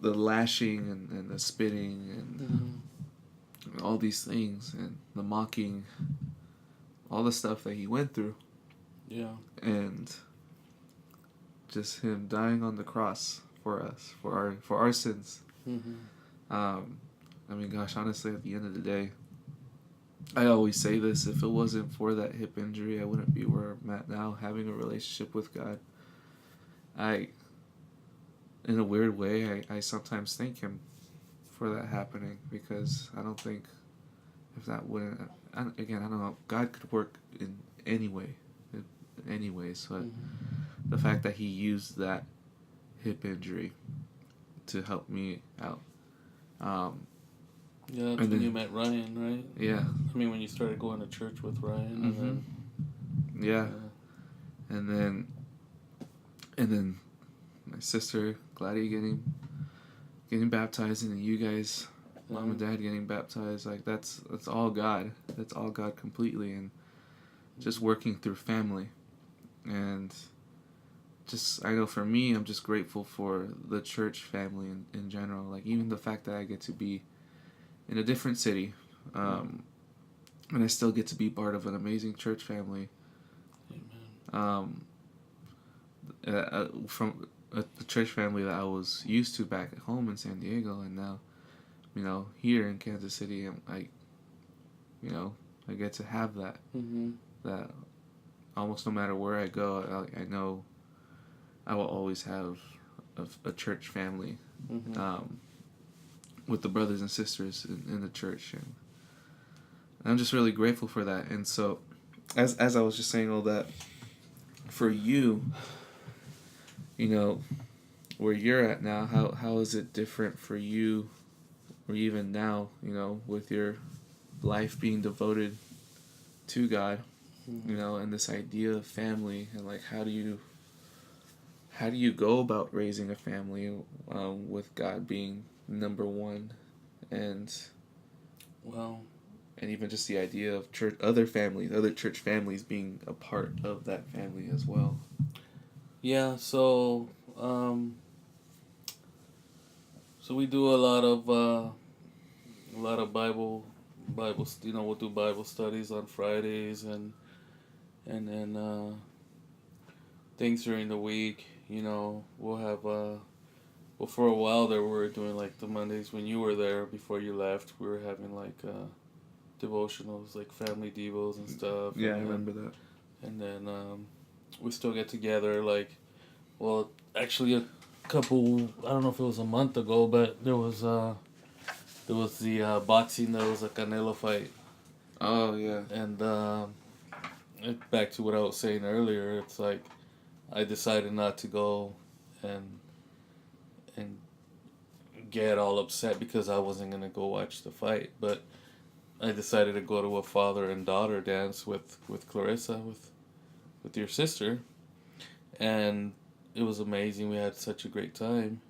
[SPEAKER 1] the lashing and the spitting and all these things, and the mocking, all the stuff that he went through.
[SPEAKER 2] Yeah.
[SPEAKER 1] And just him dying on the cross for us, for our sins. I mean, gosh, honestly, at the end of the day, I always say this: if it wasn't for that hip injury, I wouldn't be where I'm at now, having a relationship with God. In a weird way, I sometimes thank him for that happening, because I don't think if that wouldn't, again, I don't know, God could work in any way, but the fact that he used that hip injury to help me out.
[SPEAKER 2] Yeah, that's when you met Ryan, right?
[SPEAKER 1] Yeah.
[SPEAKER 2] I mean, when you started going to church with Ryan, and then
[SPEAKER 1] Yeah. And then my sister Gladys getting baptized, and then you guys, mom and dad, getting baptized. Like that's all God. That's all God completely, and just working through family. And just, I know for me, I'm just grateful for the church family in general. Like even the fact that I get to be in a different city, and I still get to be part of an amazing church family. From a church family that I was used to back at home in San Diego, and now, here in Kansas City, I get to have that. That almost no matter where I go, I know I will always have a church family, with the brothers and sisters in the church, and I'm just really grateful for that. And so, as I was just saying all that, for you, where you're at now, how is it different for you, or even now, with your life being devoted to God, and this idea of family, and like how do you go about raising a family, with God being number one, and
[SPEAKER 2] Well,
[SPEAKER 1] and even just the idea of other church families being a part of that family as well.
[SPEAKER 2] yeah. So we do a lot of Bible. We'll do Bible studies on Fridays, and then things during the week. We'll have well, for a while there we were doing like the Mondays when you were there before you left. We were having like devotionals, like family devos and stuff.
[SPEAKER 1] Yeah, I
[SPEAKER 2] and then,
[SPEAKER 1] remember that.
[SPEAKER 2] And then we still get together. Like, well, actually a couple. I don't know if it was a month ago, but there was the boxing. There was a Canelo fight.
[SPEAKER 1] Oh yeah.
[SPEAKER 2] And back to what I was saying earlier, it's like I decided not to go and get all upset because I wasn't gonna go watch the fight, but I decided to go to a father and daughter dance with Clarissa, with your sister, and it was amazing. We had such a great time,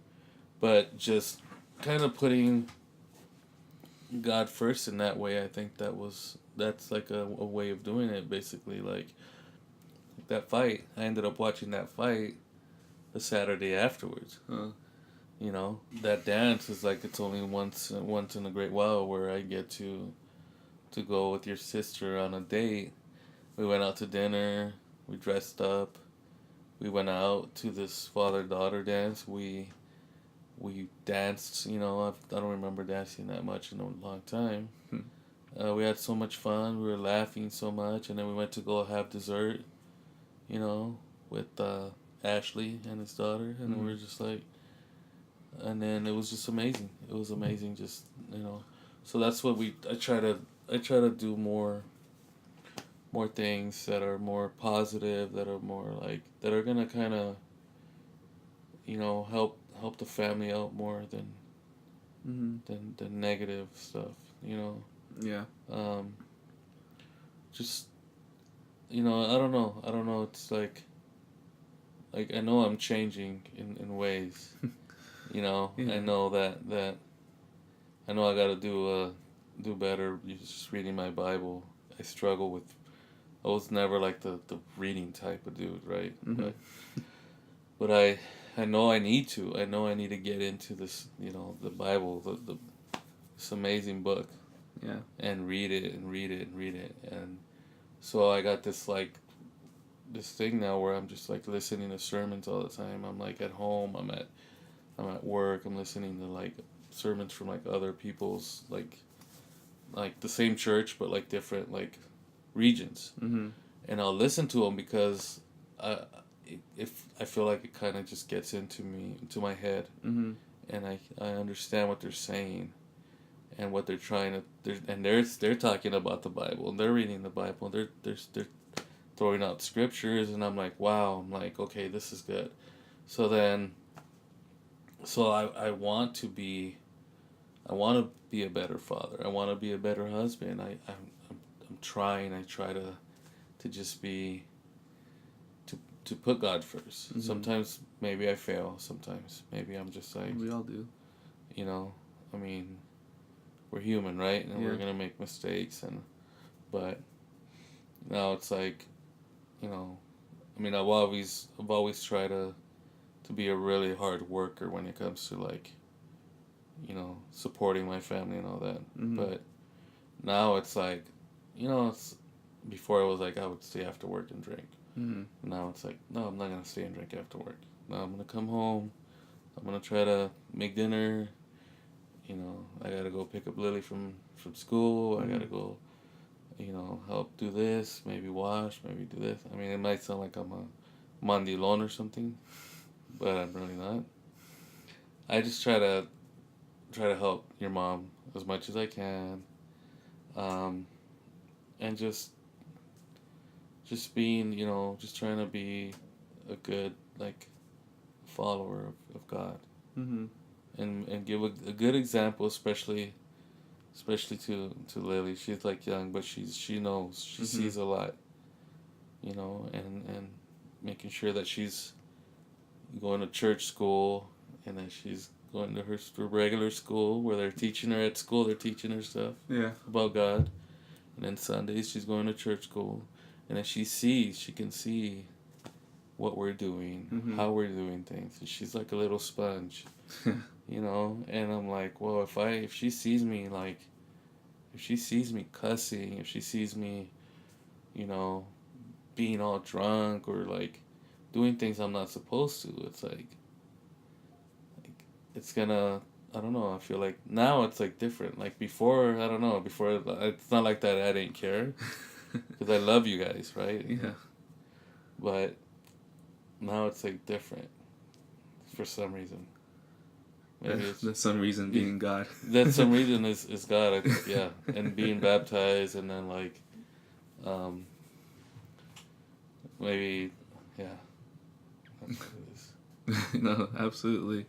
[SPEAKER 2] but just kind of putting God first in that way, I think that's like a way of doing it. Basically, like that fight, I ended up watching that fight the Saturday afterwards. That dance is like it's only once in a great while where I get to go with your sister on a date. We went out to dinner. We dressed up. We went out to this father-daughter dance. We danced. I don't remember dancing that much in a long time. We had so much fun. We were laughing so much, and then we went to go have dessert. With Ashley and his daughter, and we were just like, and then it was just amazing. It was amazing, just So that's what I try to do more things that are more positive, that are more like that are gonna kind of help the family out more than negative stuff.
[SPEAKER 1] Yeah.
[SPEAKER 2] Just I don't know. It's like I know I'm changing in ways.
[SPEAKER 1] Yeah.
[SPEAKER 2] I know that I know I gotta do better. Just reading my Bible. I was never like the reading type of dude, right? But I know I need to. I know I need to get into this, the Bible, this amazing book.
[SPEAKER 1] Yeah.
[SPEAKER 2] And read it and read it and read it. And so I got this thing now where I'm just like listening to sermons all the time. I'm like at home, I'm at work, I'm listening to like sermons from like other people's like the same church but like different like regions. And I'll listen to them because if I feel like it kind of just gets into my head. And I understand what they're saying and what they're trying to they're talking about the Bible and they're reading the Bible and they're throwing out scriptures, and I'm like, wow, I'm like, okay, this is good. So I want to be a better father. I want to be a better husband. I'm trying. I try to just be to put God 1st.
[SPEAKER 1] Mm-hmm.
[SPEAKER 2] Sometimes maybe I fail. Sometimes maybe I'm just like,
[SPEAKER 1] We all do.
[SPEAKER 2] you know, I mean, we're human, right? And
[SPEAKER 1] Yeah.
[SPEAKER 2] we're gonna make mistakes, but now it's like, you know, I mean, I've always tried to be a really hard worker when it comes to like, you know, supporting my family and all that.
[SPEAKER 1] Mm-hmm.
[SPEAKER 2] But now it's like, you know, it's before it was like I would stay after work and drink.
[SPEAKER 1] Mm-hmm.
[SPEAKER 2] Now it's like, no, I'm not gonna stay and drink after work. Now I'm gonna come home. I'm gonna try to make dinner. You know, I gotta go pick up Lily from school.
[SPEAKER 1] Mm-hmm.
[SPEAKER 2] I gotta go, you know, help do this, maybe wash, maybe do this. I mean, it might sound like I'm a mandilon or something, but I'm really not. I just try to help your mom as much as I can, um, and just being, you know, just trying to be a good like follower of God,
[SPEAKER 1] Mm-hmm.
[SPEAKER 2] and give a good example, especially to Lily. She's like young, but she knows, she
[SPEAKER 1] Mm-hmm.
[SPEAKER 2] sees a lot, you know, and making sure that she's going to church school, and that she's going to her regular school where they're teaching her at school. They're teaching her stuff
[SPEAKER 1] Yeah.
[SPEAKER 2] about God, and then Sundays she's going to church school, and then she can see what we're doing,
[SPEAKER 1] Mm-hmm.
[SPEAKER 2] how we're doing things. And she's like a little sponge, you know. And I'm like, well, if she sees me like, if she sees me cussing, if she sees me, you know, being all drunk or like doing things I'm not supposed to, it's like it's gonna. I don't know. I feel like now it's like different. Like before, I don't know. Before, it's not like that. I didn't care because I love you guys, right?
[SPEAKER 1] Yeah.
[SPEAKER 2] But now it's like different for some reason. Maybe it's
[SPEAKER 1] There's some reason being God.
[SPEAKER 2] that some reason is God. I think, yeah, and being baptized, and then like, maybe, yeah. That's what it is.
[SPEAKER 1] No, absolutely.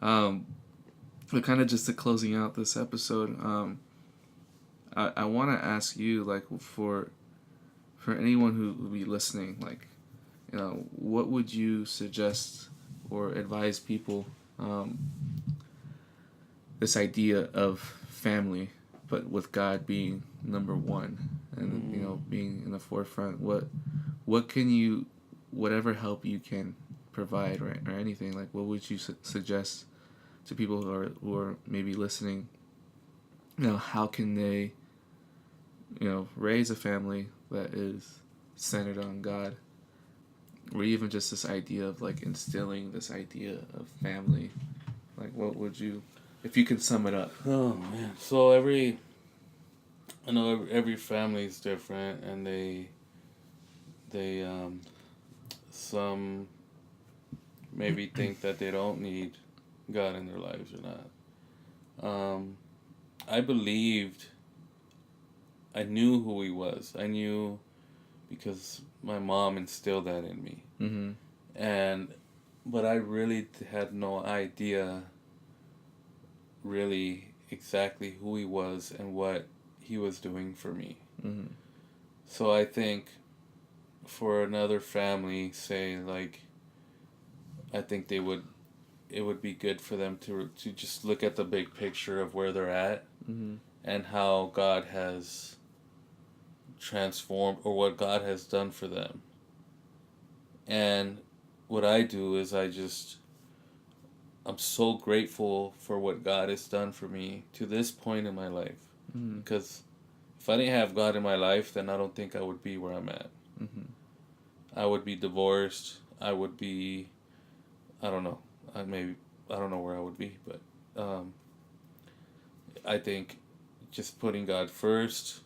[SPEAKER 1] But kind of just to closing out this episode, I want to ask you, like, for anyone who will be listening, like, you know, what would you suggest or advise people, this idea of family, but with God being number one, and you know, being in the forefront? What can you, whatever help you can provide, or anything, like, what would you suggest to people who are maybe listening? You know, how can they, you know, raise a family that is centered on God, or even just this idea of like instilling this idea of family? Like, what would you, if you could sum it up?
[SPEAKER 2] Oh man! So I know every family is different, and they some maybe think that they don't need God in their lives or not. I believed, I knew who He was. I knew because my mom instilled that in me.
[SPEAKER 1] Mm-hmm.
[SPEAKER 2] But I really had no idea really exactly who He was and what He was doing for me.
[SPEAKER 1] Mm-hmm.
[SPEAKER 2] So I think for another family, say like, I think it would be good for them to just look at the big picture of where they're at,
[SPEAKER 1] Mm-hmm.
[SPEAKER 2] and how God has transformed, or what God has done for them. And what I do is I'm so grateful for what God has done for me to this point in my life.
[SPEAKER 1] Mm-hmm.
[SPEAKER 2] Because if I didn't have God in my life, then I don't think I would be where I'm at.
[SPEAKER 1] Mm-hmm.
[SPEAKER 2] I would be divorced. I would be, I don't know. I don't know where I would be, but I think just putting God first,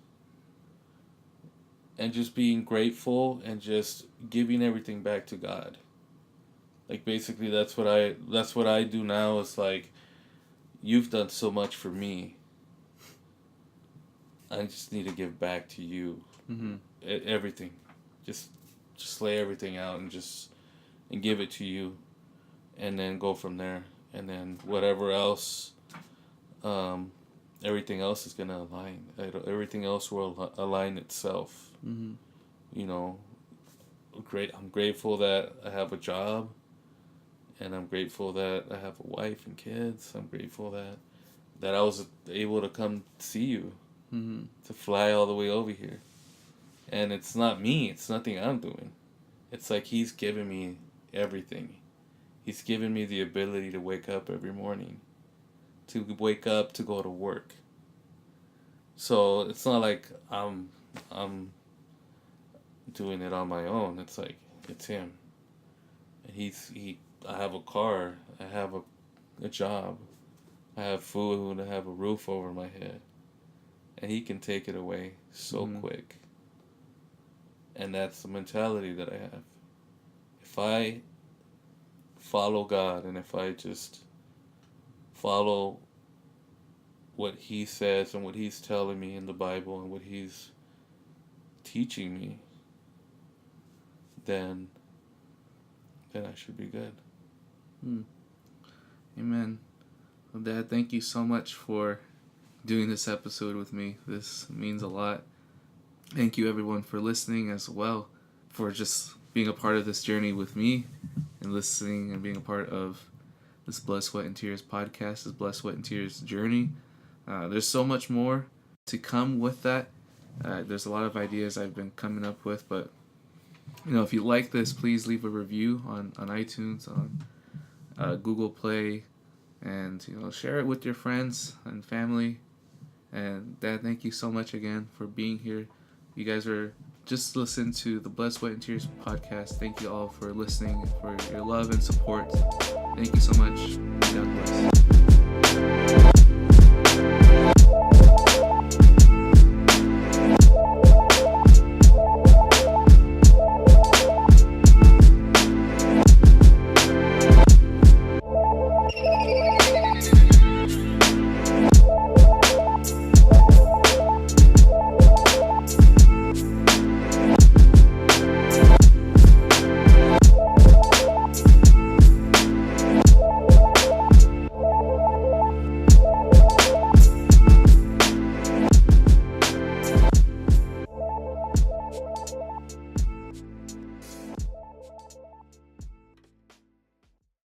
[SPEAKER 2] and just being grateful, and just giving everything back to God. Like basically that's what I do now. Is like, you've done so much for me. I just need to give back to you.
[SPEAKER 1] Mm-hmm.
[SPEAKER 2] Everything. Just lay everything out, and give it to you, and then go from there. And then whatever else, everything else is gonna align. Everything else will align itself.
[SPEAKER 1] Mm-hmm.
[SPEAKER 2] You know, I'm grateful that I have a job, and I'm grateful that I have a wife and kids. I'm grateful that I was able to come see you,
[SPEAKER 1] Mm-hmm.
[SPEAKER 2] to fly all the way over here. And it's not me, it's nothing I'm doing. It's like he's given me everything. He's given me the ability to wake up every morning, to wake up to go to work. So it's not like I'm doing it on my own. It's like it's him. And he I have a car, I have a job, I have food, I have a roof over my head. And he can take it away so quick. And that's the mentality that I have. If I follow God and if I just follow what he says and what he's telling me in the Bible and what he's teaching me, then I should be good.
[SPEAKER 1] Amen. Well, Dad, thank you so much for doing this episode with me. This means a lot. Thank you everyone for listening as well, for just being a part of this journey with me and listening and being a part of this Blood, Sweat, and Tears podcast, this Blood, Sweat, and Tears journey. There's so much more to come with that. There's a lot of ideas I've been coming up with, but if you like this, please leave a review on iTunes, on Google Play, and share it with your friends and family. And Dad, thank you so much again for being here. You guys are just listening to the Blood, Sweat, and Tears podcast. Thank you all for listening, for your love and support. Thank you so much. God bless.